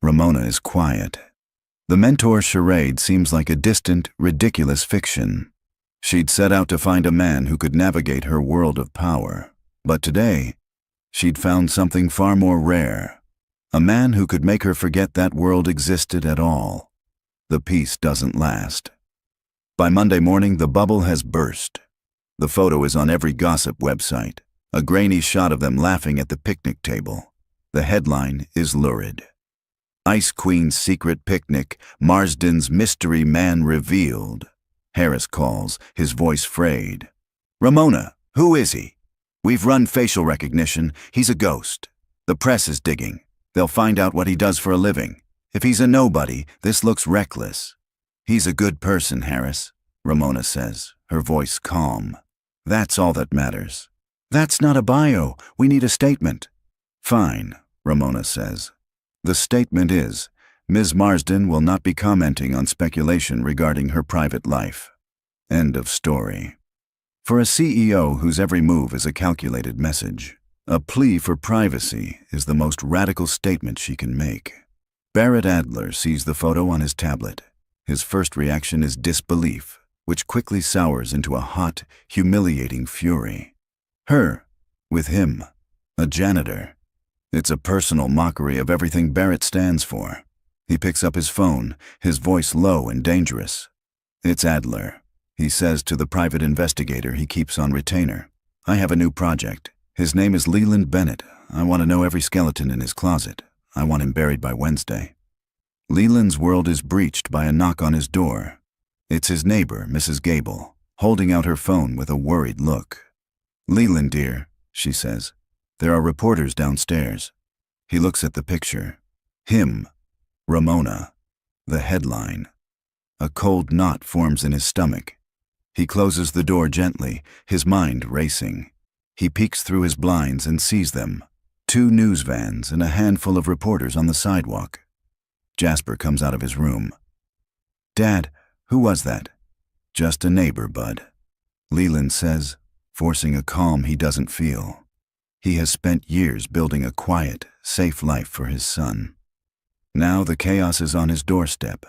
Ramona is quiet. The mentor charade seems like a distant, ridiculous fiction. She'd set out to find a man who could navigate her world of power. But today, she'd found something far more rare. A man who could make her forget that world existed at all. The peace doesn't last. By Monday morning, the bubble has burst. The photo is on every gossip website, a grainy shot of them laughing at the picnic table. The headline is lurid. "Ice Queen's secret picnic, Marsden's mystery man revealed." Harris calls, his voice frayed. "Ramona, who is he? We've run facial recognition. He's a ghost. The press is digging. They'll find out what he does for a living. If he's a nobody, this looks reckless." "He's a good person, Harris," Ramona says, her voice calm. "That's all that matters." "That's not a bio. We need a statement." "Fine," Ramona says. The statement is, Ms. Marsden will not be commenting on speculation regarding her private life. End of story. For a CEO whose every move is a calculated message, a plea for privacy is the most radical statement she can make. Barrett Adler sees the photo on his tablet. His first reaction is disbelief, which quickly sours into a hot, humiliating fury. Her, with him, a janitor. It's a personal mockery of everything Barrett stands for. He picks up his phone, his voice low and dangerous. "It's Adler," he says to the private investigator he keeps on retainer. "I have a new project. His name is Leland Bennett. I want to know every skeleton in his closet. I want him buried by Wednesday." Leland's world is breached by a knock on his door. It's his neighbor, Mrs. Gable, holding out her phone with a worried look. "Leland, dear," she says, "there are reporters downstairs." He looks at the picture. Him, Ramona, the headline. A cold knot forms in his stomach. He closes the door gently, his mind racing. He peeks through his blinds and sees them. 2 news vans and a handful of reporters on the sidewalk. Jasper comes out of his room. "Dad, who was that?" "Just a neighbor, Bud," Leland says, forcing a calm he doesn't feel. He has spent years building a quiet, safe life for his son. Now the chaos is on his doorstep.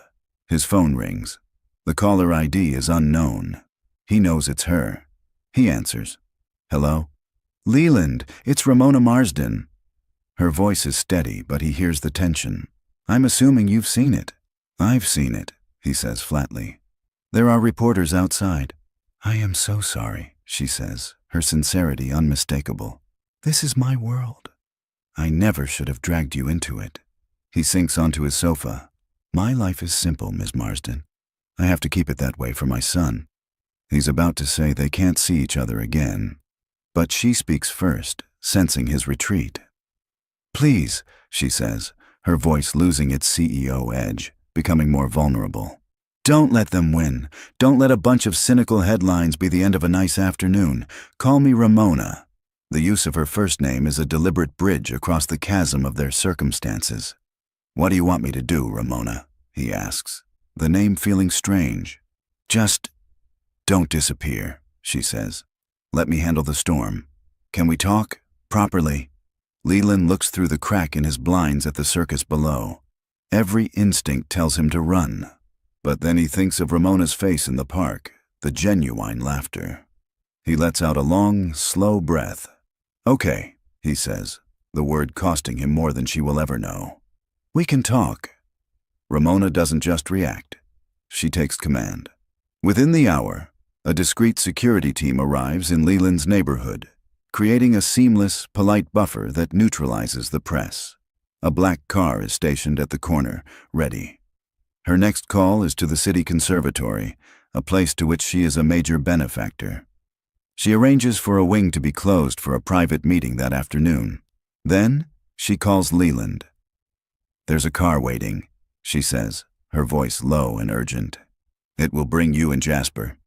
His phone rings. The caller ID is unknown. He knows it's her. He answers. "Hello?" "Leland, it's Ramona Marsden." Her voice is steady, but he hears the tension. "I'm assuming you've seen it." "I've seen it," he says flatly. "There are reporters outside." "I am so sorry," she says, her sincerity unmistakable. "This is my world. I never should have dragged you into it." He sinks onto his sofa. "My life is simple, Ms. Marsden. I have to keep it that way for my son." He's about to say they can't see each other again. But she speaks first, sensing his retreat. "Please," she says, her voice losing its CEO edge, becoming more vulnerable. "Don't let them win. Don't let a bunch of cynical headlines be the end of a nice afternoon. Call me Ramona." The use of her first name is a deliberate bridge across the chasm of their circumstances. "What do you want me to do, Ramona?" he asks, the name feeling strange. "Just don't disappear," she says. "Let me handle the storm. Can we talk? Properly?" Leland looks through the crack in his blinds at the circus below. Every instinct tells him to run. But then he thinks of Ramona's face in the park, the genuine laughter. He lets out a long, slow breath. "Okay," he says, the word costing him more than she will ever know. "We can talk." Ramona doesn't just react. She takes command. Within the hour, a discreet security team arrives in Leland's neighborhood, creating a seamless, polite buffer that neutralizes the press. A black car is stationed at the corner, ready. Her next call is to the city conservatory, a place to which she is a major benefactor. She arranges for a wing to be closed for a private meeting that afternoon. Then, she calls Leland. "There's a car waiting," she says, her voice low and urgent. "It will bring you and Jasper.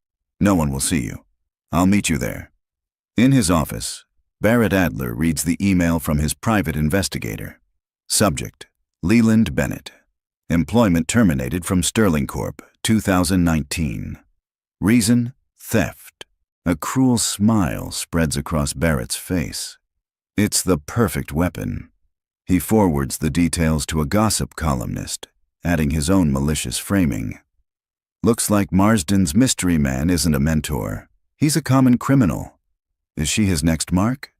No one will see you. I'll meet you there." In his office, Barrett Adler reads the email from his private investigator. Subject: Leland Bennett. Employment terminated from Sterling Corp., 2019. Reason: theft. A cruel smile spreads across Barrett's face. It's the perfect weapon. He forwards the details to a gossip columnist, adding his own malicious framing. "Looks like Marsden's mystery man isn't a mentor. He's a common criminal. Is she his next mark?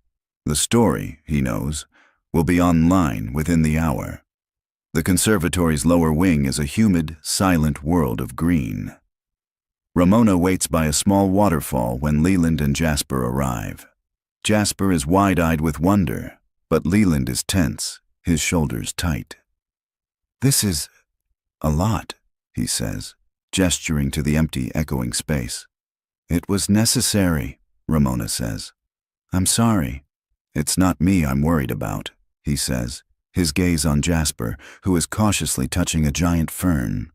The story, he knows, will be online within the hour." The conservatory's lower wing is a humid, silent world of green. Ramona waits by a small waterfall when Leland and Jasper arrive. Jasper is wide-eyed with wonder, but Leland is tense, his shoulders tight. "This is a lot," he says, gesturing to the empty, echoing space. "It was necessary," Ramona says. "I'm sorry. It's not me I'm worried about," he says, his gaze on Jasper, who is cautiously touching a giant fern.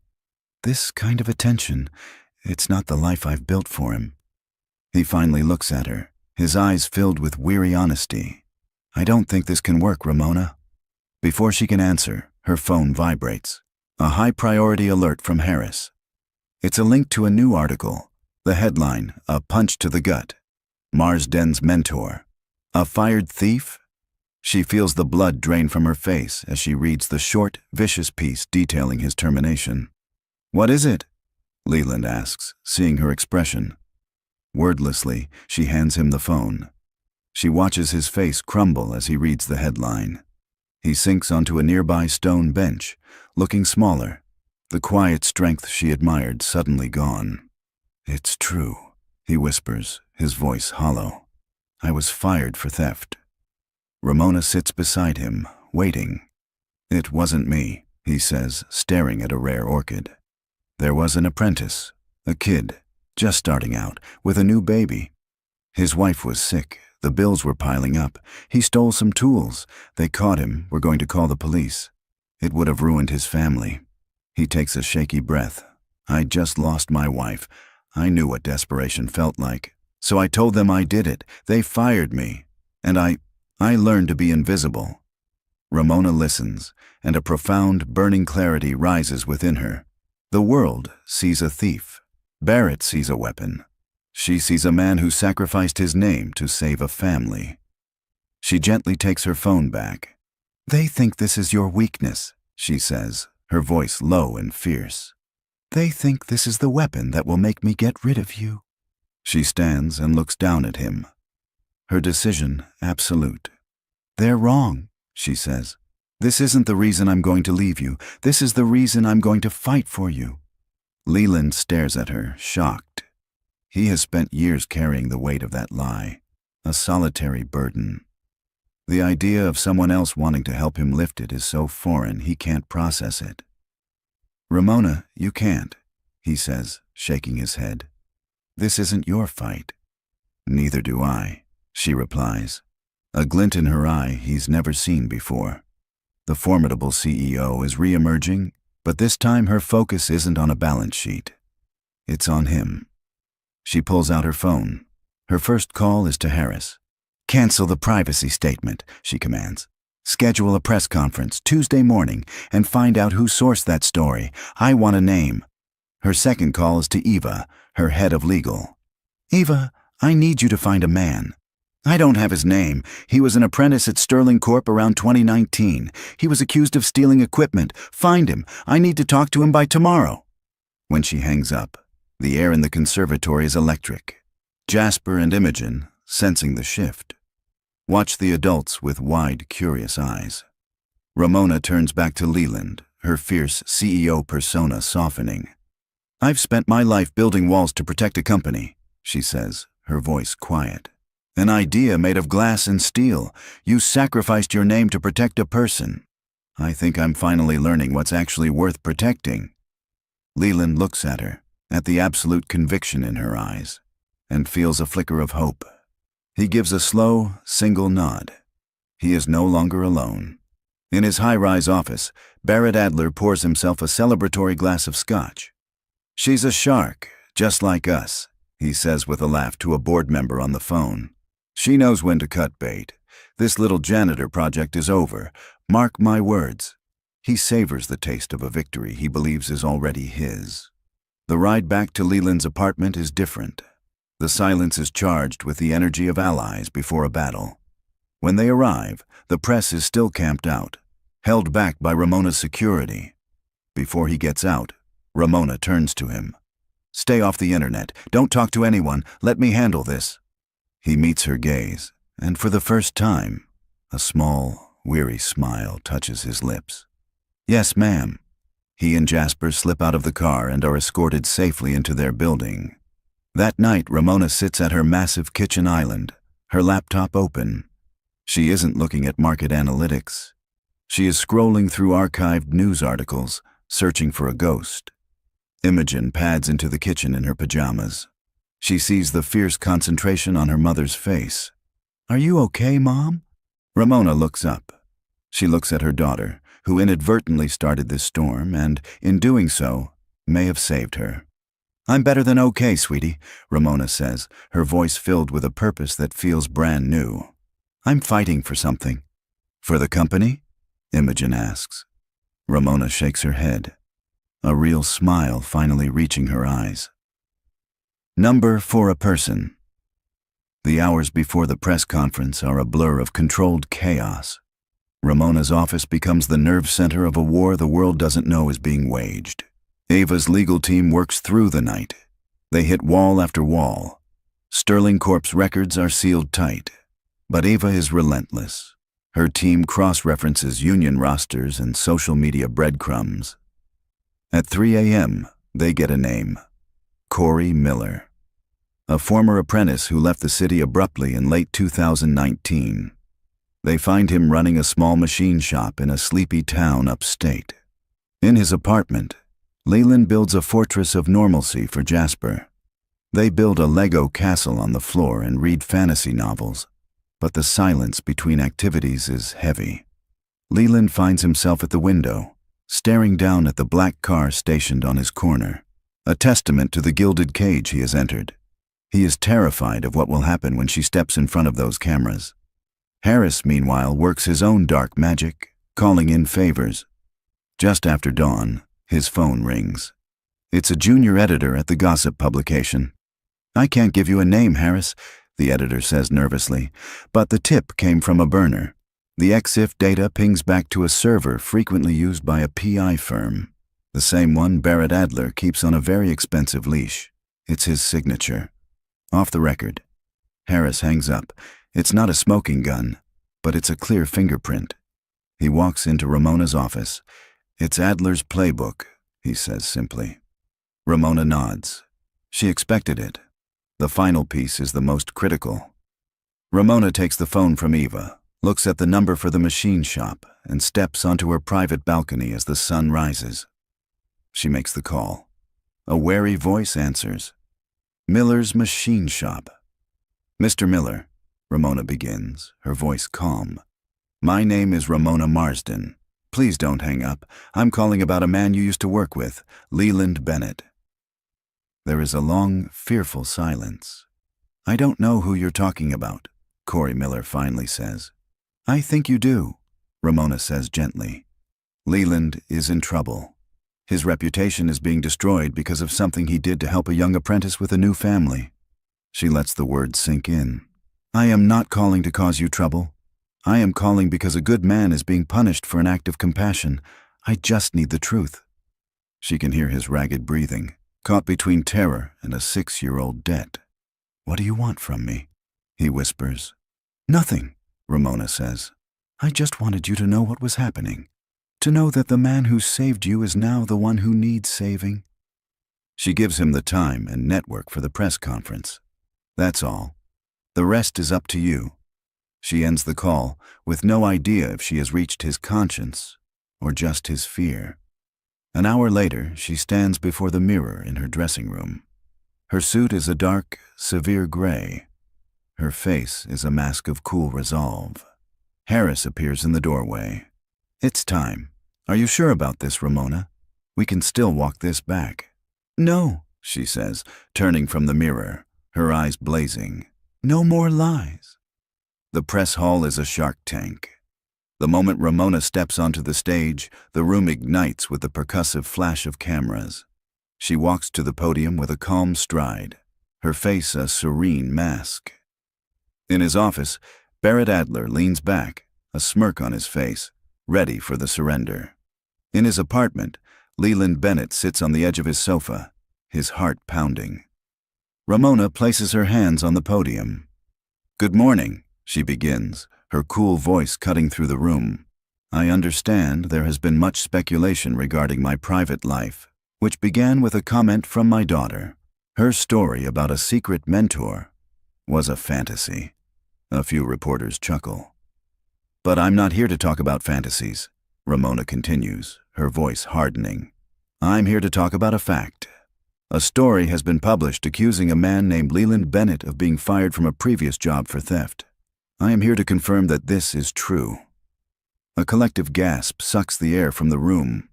"This kind of attention, it's not the life I've built for him." He finally looks at her, his eyes filled with weary honesty. "I don't think this can work, Ramona." Before she can answer, her phone vibrates. A high-priority alert from Harris. It's a link to a new article. The headline: "A punch to the gut. Marsden's mentor. A fired thief?" She feels the blood drain from her face as she reads the short, vicious piece detailing his termination. "What is it?" Leland asks, seeing her expression. Wordlessly, she hands him the phone. She watches his face crumble as he reads the headline. He sinks onto a nearby stone bench, looking smaller, the quiet strength she admired suddenly gone. "It's true," he whispers, his voice hollow. "I was fired for theft." Ramona sits beside him, waiting. "It wasn't me," he says, staring at a rare orchid. "There was an apprentice, a kid, just starting out, with a new baby. His wife was sick, the bills were piling up. He stole some tools. They caught him, were going to call the police. It would have ruined his family." He takes a shaky breath. "I'd just lost my wife. I knew what desperation felt like. So I told them I did it. They fired me. And I learned to be invisible." Ramona listens, and a profound, burning clarity rises within her. The world sees a thief. Barrett sees a weapon. She sees a man who sacrificed his name to save a family. She gently takes her phone back. "They think this is your weakness," she says, her voice low and fierce. "They think this is the weapon that will make me get rid of you." She stands and looks down at him. Her decision absolute. "They're wrong," she says. "This isn't the reason I'm going to leave you. This is the reason I'm going to fight for you." Leland stares at her, shocked. He has spent years carrying the weight of that lie, a solitary burden. The idea of someone else wanting to help him lift it is so foreign he can't process it. "Ramona, you can't," he says, shaking his head. "This isn't your fight." "Neither do I," she replies, a glint in her eye he's never seen before. The formidable CEO is re-emerging, but this time her focus isn't on a balance sheet. It's on him. She pulls out her phone. Her first call is to Harris. "Cancel the privacy statement," she commands. "Schedule a press conference Tuesday morning and find out who sourced that story. I want a name." Her second call is to Eva, her head of legal. "Eva, I need you to find a man. I don't have his name. He was an apprentice at Sterling Corp around 2019. He was accused of stealing equipment. Find him. I need to talk to him by tomorrow." When she hangs up, the air in the conservatory is electric. Jasper and Imogen, sensing the shift, watch the adults with wide, curious eyes. Ramona turns back to Leland, her fierce CEO persona softening. "I've spent my life building walls to protect a company," she says, her voice quiet. "An idea made of glass and steel. You sacrificed your name to protect a person. I think I'm finally learning what's actually worth protecting." Leland looks at her, at the absolute conviction in her eyes, and feels a flicker of hope. He gives a slow, single nod. He is no longer alone. In his high-rise office, Barrett Adler pours himself a celebratory glass of scotch. "She's a shark, just like us," he says with a laugh to a board member on the phone. "She knows when to cut bait. This little janitor project is over. Mark my words." He savors the taste of a victory he believes is already his. The ride back to Leland's apartment is different. The silence is charged with the energy of allies before a battle. When they arrive, the press is still camped out, held back by Ramona's security. Before he gets out, Ramona turns to him. "Stay off the internet. Don't talk to anyone. Let me handle this." He meets her gaze, and for the first time, a small, weary smile touches his lips. "Yes, ma'am." He and Jasper slip out of the car and are escorted safely into their building. That night, Ramona sits at her massive kitchen island, her laptop open. She isn't looking at market analytics. She is scrolling through archived news articles, searching for a ghost. Imogen pads into the kitchen in her pajamas. She sees the fierce concentration on her mother's face. "Are you okay, Mom?" Ramona looks up. She looks at her daughter, who inadvertently started this storm and, in doing so, may have saved her. "I'm better than okay, sweetie," Ramona says, her voice filled with a purpose that feels brand new. "I'm fighting for something." "For the company?" Imogen asks. Ramona shakes her head, a real smile finally reaching her eyes. Number for a person. The hours before the press conference are a blur of controlled chaos. Ramona's office becomes the nerve center of a war the world doesn't know is being waged. Ava's legal team works through the night. They hit wall after wall. Sterling Corp's records are sealed tight. But Ava is relentless. Her team cross-references union rosters and social media breadcrumbs. At 3 a.m., they get a name: Corey Miller, a former apprentice who left the city abruptly in late 2019. They find him running a small machine shop in a sleepy town upstate. In his apartment, Leland builds a fortress of normalcy for Jasper. They build a Lego castle on the floor and read fantasy novels, but the silence between activities is heavy. Leland finds himself at the window, staring down at the black car stationed on his corner, a testament to the gilded cage he has entered. He is terrified of what will happen when she steps in front of those cameras. Harris, meanwhile, works his own dark magic, calling in favors. Just after dawn, his phone rings. It's a junior editor at the gossip publication. "I can't give you a name, Harris," the editor says nervously, but the tip came from a burner. The EXIF data pings back to a server frequently used by a PI firm, the same one Barrett Adler keeps on a very expensive leash. It's his signature. Off the record. Harris hangs up. It's not a smoking gun, but it's a clear fingerprint. He walks into Ramona's office. "It's Adler's playbook," he says simply. Ramona nods. She expected it. The final piece is the most critical. Ramona takes the phone from Eva, looks at the number for the machine shop, and steps onto her private balcony as the sun rises. She makes the call. A wary voice answers. "Miller's machine shop." "Mr. Miller," Ramona begins, her voice calm. "My name is Ramona Marsden. Please don't hang up. I'm calling about a man you used to work with, Leland Bennett." There is a long, fearful silence. "I don't know who you're talking about," Corey Miller finally says. "I think you do," Ramona says gently. "Leland is in trouble. His reputation is being destroyed because of something he did to help a young apprentice with a new family." She lets the words sink in. "I am not calling to cause you trouble. I am calling because a good man is being punished for an act of compassion. I just need the truth." She can hear his ragged breathing, caught between terror and a 6-year-old debt. "What do you want from me?" he whispers. "Nothing," Ramona says. "I just wanted you to know what was happening. To know that the man who saved you is now the one who needs saving." She gives him the time and network for the press conference. That's all. The rest is up to you. She ends the call with no idea if she has reached his conscience or just his fear. An hour later, she stands before the mirror in her dressing room. Her suit is a dark, severe gray. Her face is a mask of cool resolve. Harris appears in the doorway. "It's time. Are you sure about this, Ramona? We can still walk this back." "No," she says, turning from the mirror, her eyes blazing. "No more lies." The press hall is a shark tank. The moment Ramona steps onto the stage, the room ignites with the percussive flash of cameras. She walks to the podium with a calm stride, her face a serene mask. In his office, Barrett Adler leans back, a smirk on his face, ready for the surrender. In his apartment, Leland Bennett sits on the edge of his sofa, his heart pounding. Ramona places her hands on the podium. "Good morning," she begins, her cool voice cutting through the room. "I understand there has been much speculation regarding my private life, which began with a comment from my daughter. Her story about a secret mentor was a fantasy." A few reporters chuckle. "But I'm not here to talk about fantasies," Ramona continues, her voice hardening. "I'm here to talk about a fact. A story has been published accusing a man named Leland Bennett of being fired from a previous job for theft. I am here to confirm that this is true." A collective gasp sucks the air from the room.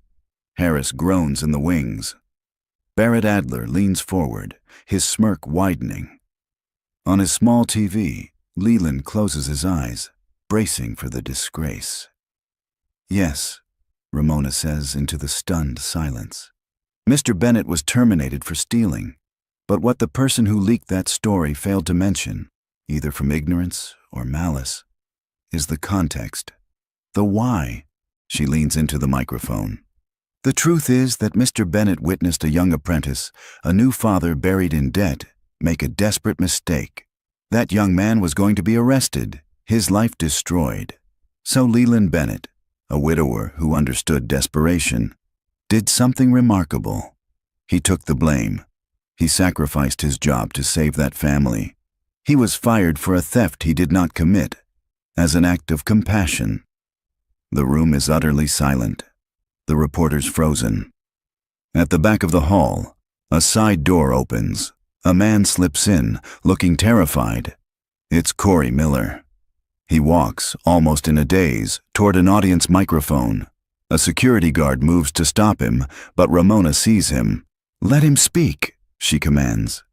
Harris groans in the wings. Barrett Adler leans forward, his smirk widening. On his small TV, Leland closes his eyes, bracing for the disgrace. "Yes," Ramona says into the stunned silence. "Mr. Bennett was terminated for stealing, but what the person who leaked that story failed to mention, either from ignorance or malice, is the context. The why." She leans into the microphone. "The truth is that Mr. Bennett witnessed a young apprentice, a new father buried in debt, make a desperate mistake. That young man was going to be arrested, his life destroyed. So Leland Bennett, a widower who understood desperation, did something remarkable. He took the blame. He sacrificed his job to save that family. He was fired for a theft he did not commit, as an act of compassion." The room is utterly silent. The reporters frozen. At the back of the hall, a side door opens. A man slips in, looking terrified. It's Corey Miller. He walks, almost in a daze, toward an audience microphone. A security guard moves to stop him, but Ramona sees him. "Let him speak," she commands.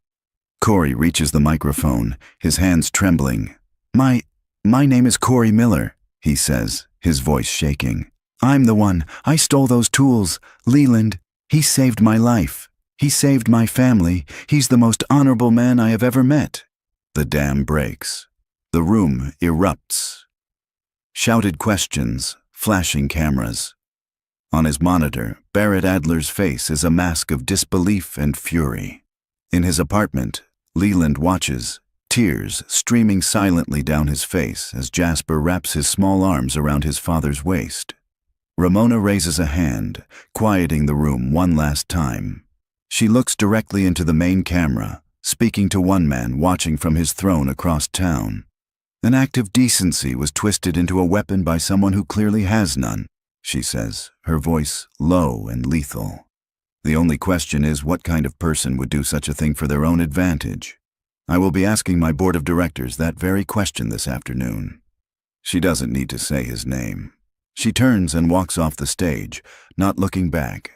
Corey reaches the microphone, his hands trembling. My name is Corey Miller," he says, his voice shaking. "I'm the one. I stole those tools. Leland, he saved my life. He saved my family. He's the most honorable man I have ever met." The dam breaks. The room erupts. Shouted questions, flashing cameras. On his monitor, Barrett Adler's face is a mask of disbelief and fury. In his apartment, Leland watches, tears streaming silently down his face as Jasper wraps his small arms around his father's waist. Ramona raises a hand, quieting the room one last time. She looks directly into the main camera, speaking to one man watching from his throne across town. "An act of decency was twisted into a weapon by someone who clearly has none," she says, her voice low and lethal. "The only question is what kind of person would do such a thing for their own advantage. I will be asking my board of directors that very question this afternoon." She doesn't need to say his name. She turns and walks off the stage, not looking back.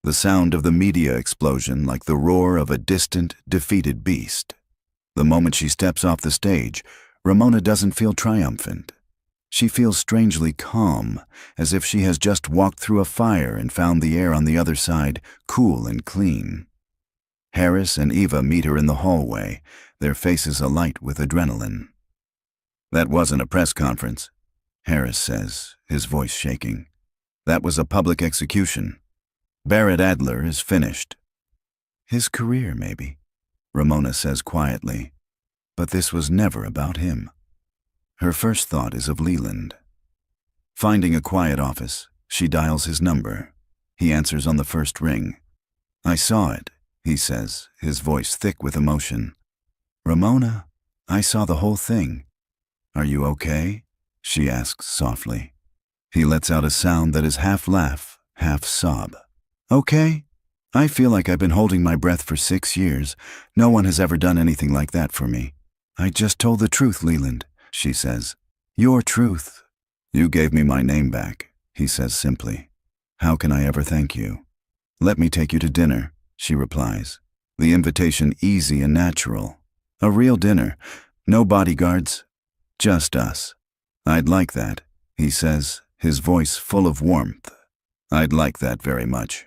The sound of the media explosion like the roar of a distant, defeated beast. The moment she steps off the stage, Ramona doesn't feel triumphant. She feels strangely calm, as if she has just walked through a fire and found the air on the other side cool and clean. Harris and Eva meet her in the hallway, their faces alight with adrenaline. "That wasn't a press conference," Harris says, his voice shaking. "That was a public execution. Barrett Adler is finished." "His career, maybe," Ramona says quietly. "But this was never about him." Her first thought is of Leland. Finding a quiet office, she dials his number. He answers on the first ring. "I saw it," he says, his voice thick with emotion. "Ramona, I saw the whole thing. Are you okay?" she asks softly. He lets out a sound that is half laugh, half sob. Okay? I feel like I've been holding my breath for 6 years. No one has ever done anything like that for me. I just told the truth, Leland, she says. Your truth. You gave me my name back, he says simply. How can I ever thank you? Let me take you to dinner, she replies. The invitation easy and natural. A real dinner. No bodyguards. Just us. I'd like that, he says, his voice full of warmth. I'd like that very much.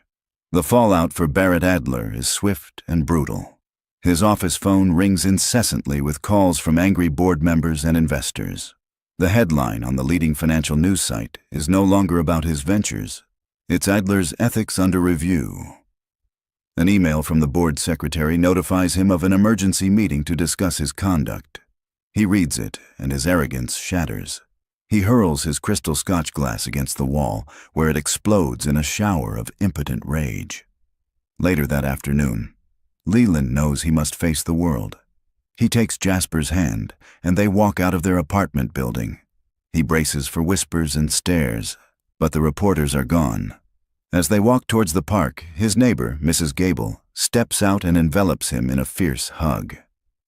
The fallout for Barrett Adler is swift and brutal. His office phone rings incessantly with calls from angry board members and investors. The headline on the leading financial news site is no longer about his ventures. It's Adler's ethics under review. An email from the board secretary notifies him of an emergency meeting to discuss his conduct. He reads it, and his arrogance shatters. He hurls his crystal scotch glass against the wall, where it explodes in a shower of impotent rage. Later that afternoon, Leland knows he must face the world. He takes Jasper's hand, and they walk out of their apartment building. He braces for whispers and stares, but the reporters are gone. As they walk towards the park, his neighbor, Mrs. Gable, steps out and envelops him in a fierce hug.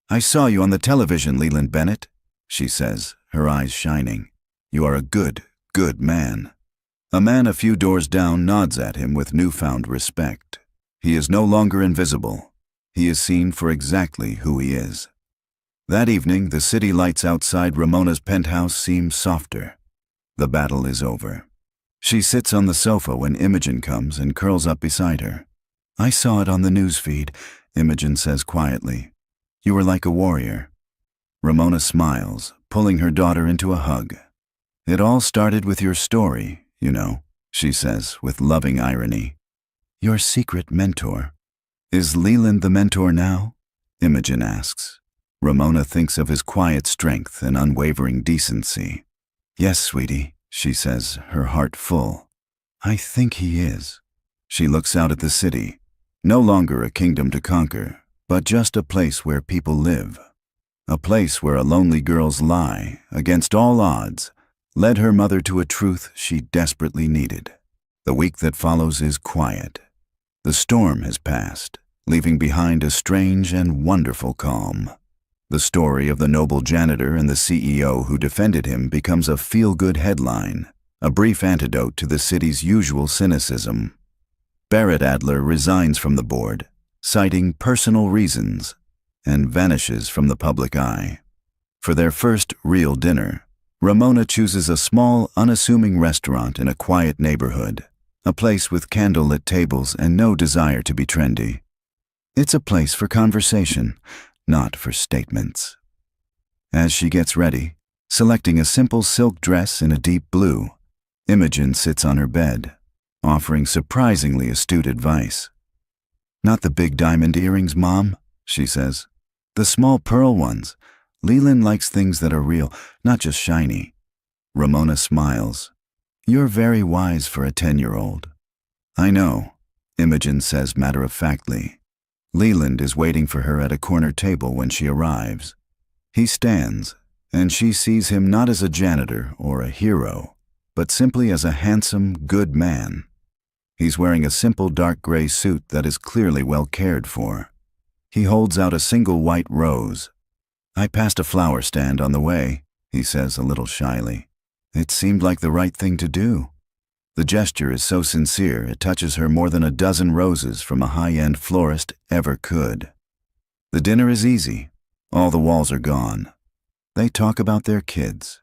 I saw you on the television, Leland Bennett, she says, her eyes shining. You are a good, good man. A man a few doors down nods at him with newfound respect. He is no longer invisible. He is seen for exactly who he is. That evening, the city lights outside Ramona's penthouse seem softer. The battle is over. She sits on the sofa when Imogen comes and curls up beside her. I saw it on the news feed, Imogen says quietly. You were like a warrior. Ramona smiles, pulling her daughter into a hug. It all started with your story, you know, she says with loving irony. Your secret mentor. Is Leland the mentor now? Imogen asks. Ramona thinks of his quiet strength and unwavering decency. Yes, sweetie, she says, her heart full. I think he is. She looks out at the city. No longer a kingdom to conquer, but just a place where people live. A place where a lonely girl's lie, against all odds, led her mother to a truth she desperately needed. The week that follows is quiet. The storm has passed, leaving behind a strange and wonderful calm. The story of the noble janitor and the CEO who defended him becomes a feel-good headline, a brief antidote to the city's usual cynicism. Barrett Adler resigns from the board, citing personal reasons, and vanishes from the public eye. For their first real dinner, Ramona chooses a small, unassuming restaurant in a quiet neighborhood, a place with candlelit tables and no desire to be trendy. It's a place for conversation, not for statements. As she gets ready, selecting a simple silk dress in a deep blue, Imogen sits on her bed, offering surprisingly astute advice. Not the big diamond earrings, Mom, she says. The small pearl ones. Leland likes things that are real, not just shiny. Ramona smiles. You're very wise for a 10-year-old. I know, Imogen says matter-of-factly. Leland is waiting for her at a corner table when she arrives. He stands, and she sees him not as a janitor or a hero, but simply as a handsome, good man. He's wearing a simple dark gray suit that is clearly well cared for. He holds out a single white rose. I passed a flower stand on the way, he says a little shyly. It seemed like the right thing to do. The gesture is so sincere it touches her more than a dozen roses from a high-end florist ever could. The dinner is easy. All the walls are gone. They talk about their kids.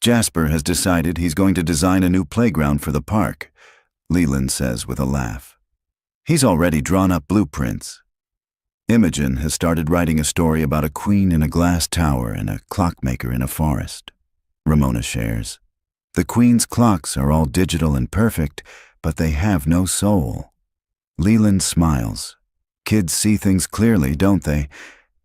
Jasper has decided he's going to design a new playground for the park, Leland says with a laugh. He's already drawn up blueprints. Imogen has started writing a story about a queen in a glass tower and a clockmaker in a forest. Ramona shares. The queen's clocks are all digital and perfect, but they have no soul. Leland smiles. Kids see things clearly, don't they?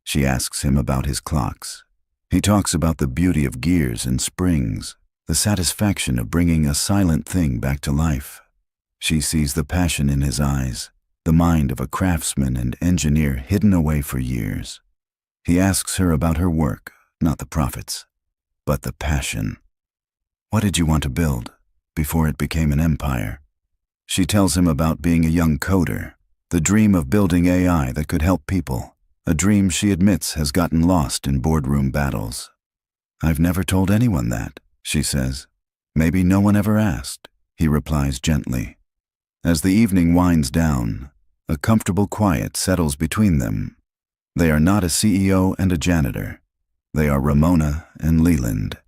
She asks him about his clocks. He talks about the beauty of gears and springs, the satisfaction of bringing a silent thing back to life. She sees the passion in his eyes, the mind of a craftsman and engineer hidden away for years. He asks her about her work, not the profits, but the passion. What did you want to build before it became an empire? She tells him about being a young coder, the dream of building AI that could help people, a dream she admits has gotten lost in boardroom battles. "I've never told anyone that," she says. "Maybe no one ever asked," he replies gently. As the evening winds down, a comfortable quiet settles between them. They are not a CEO and a janitor. They are Ramona and Leland.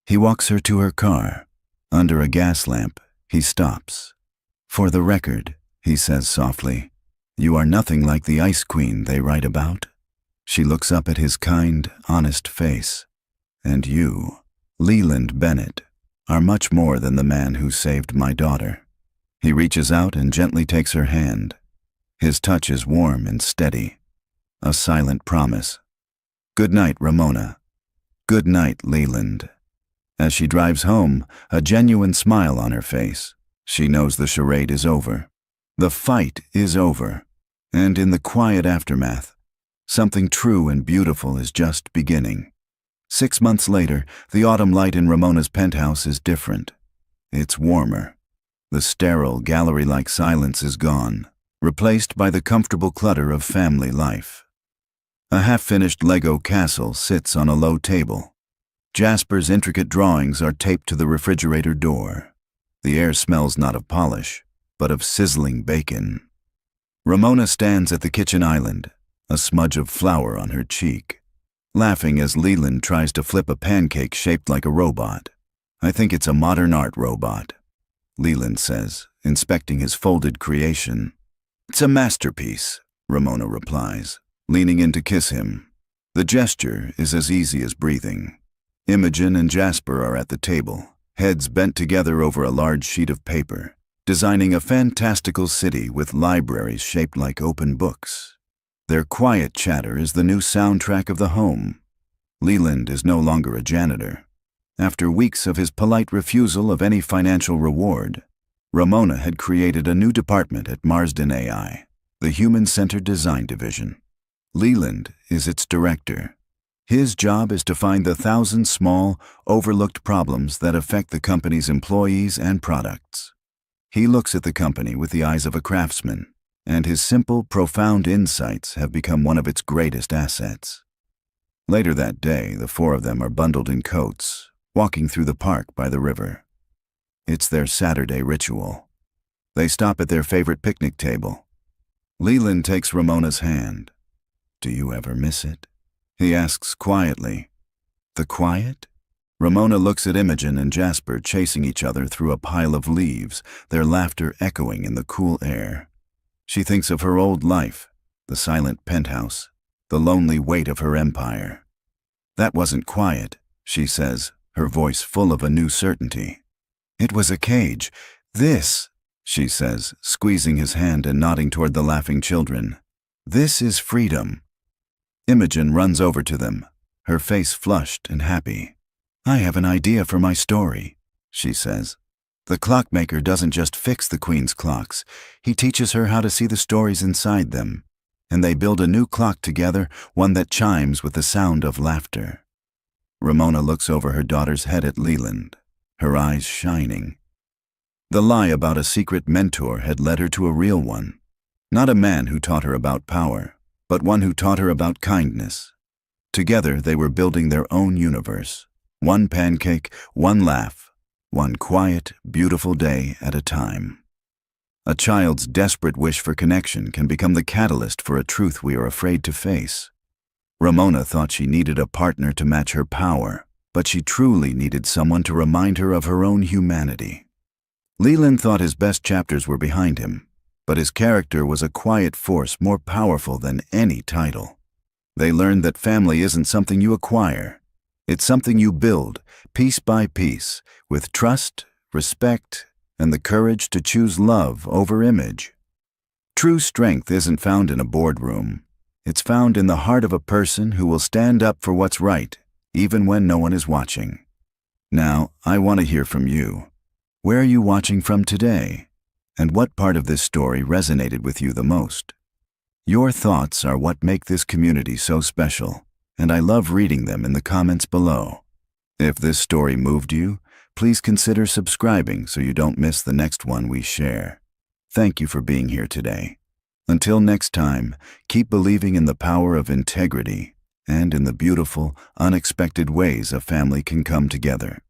He walks her to her car. Under a gas lamp, he stops. "For the record," he says softly, "you are nothing like the Ice Queen they write about." She looks up at his kind, honest face. "And you, Leland Bennett, are much more than the man who saved my daughter." He reaches out and gently takes her hand. His touch is warm and steady. A silent promise. "Good night, Ramona." "Good night, Leland." As she drives home, a genuine smile on her face. She knows the charade is over. The fight is over. And in the quiet aftermath, something true and beautiful is just beginning. 6 months later, the autumn light in Ramona's penthouse is different. It's warmer. The sterile, gallery-like silence is gone, replaced by the comfortable clutter of family life. A half-finished Lego castle sits on a low table. Jasper's intricate drawings are taped to the refrigerator door. The air smells not of polish, but of sizzling bacon. Ramona stands at the kitchen island, a smudge of flour on her cheek, laughing as Leland tries to flip a pancake shaped like a robot. "I think it's a modern art robot," Leland says, inspecting his folded creation. "It's a masterpiece," Ramona replies, leaning in to kiss him. The gesture is as easy as breathing. Imogen and Jasper are at the table, heads bent together over a large sheet of paper, designing a fantastical city with libraries shaped like open books. Their quiet chatter is the new soundtrack of the home. Leland is no longer a janitor. After weeks of his polite refusal of any financial reward, Ramona had created a new department at Marsden AI, the Human-Centered Design Division. Leland is its director. His job is to find the 1,000 small, overlooked problems that affect the company's employees and products. He looks at the company with the eyes of a craftsman, and his simple, profound insights have become one of its greatest assets. Later that day, the four of them are bundled in coats, walking through the park by the river. It's their Saturday ritual. They stop at their favorite picnic table. Leland takes Ramona's hand. "Do you ever miss it?" he asks quietly. "The quiet?" Ramona looks at Imogen and Jasper chasing each other through a pile of leaves, their laughter echoing in the cool air. She thinks of her old life, the silent penthouse, the lonely weight of her empire. "That wasn't quiet," she says, her voice full of a new certainty. "It was a cage. This," she says, squeezing his hand and nodding toward the laughing children. "This is freedom." Imogen runs over to them, her face flushed and happy. "I have an idea for my story," she says. "The clockmaker doesn't just fix the Queen's clocks, he teaches her how to see the stories inside them, and they build a new clock together, one that chimes with the sound of laughter." Ramona looks over her daughter's head at Leland, her eyes shining. The lie about a secret mentor had led her to a real one. Not a man who taught her about power, but one who taught her about kindness. Together they were building their own universe. One pancake, one laugh, one quiet, beautiful day at a time. A child's desperate wish for connection can become the catalyst for a truth we are afraid to face. Ramona thought she needed a partner to match her power, but she truly needed someone to remind her of her own humanity. Leland thought his best chapters were behind him, but his character was a quiet force more powerful than any title. They learned that family isn't something you acquire. It's something you build, piece by piece, with trust, respect, and the courage to choose love over image. True strength isn't found in a boardroom. It's found in the heart of a person who will stand up for what's right, even when no one is watching. Now, I want to hear from you. Where are you watching from today? And what part of this story resonated with you the most? Your thoughts are what make this community so special, and I love reading them in the comments below. If this story moved you, please consider subscribing so you don't miss the next one we share. Thank you for being here today. Until next time, keep believing in the power of integrity and in the beautiful, unexpected ways a family can come together.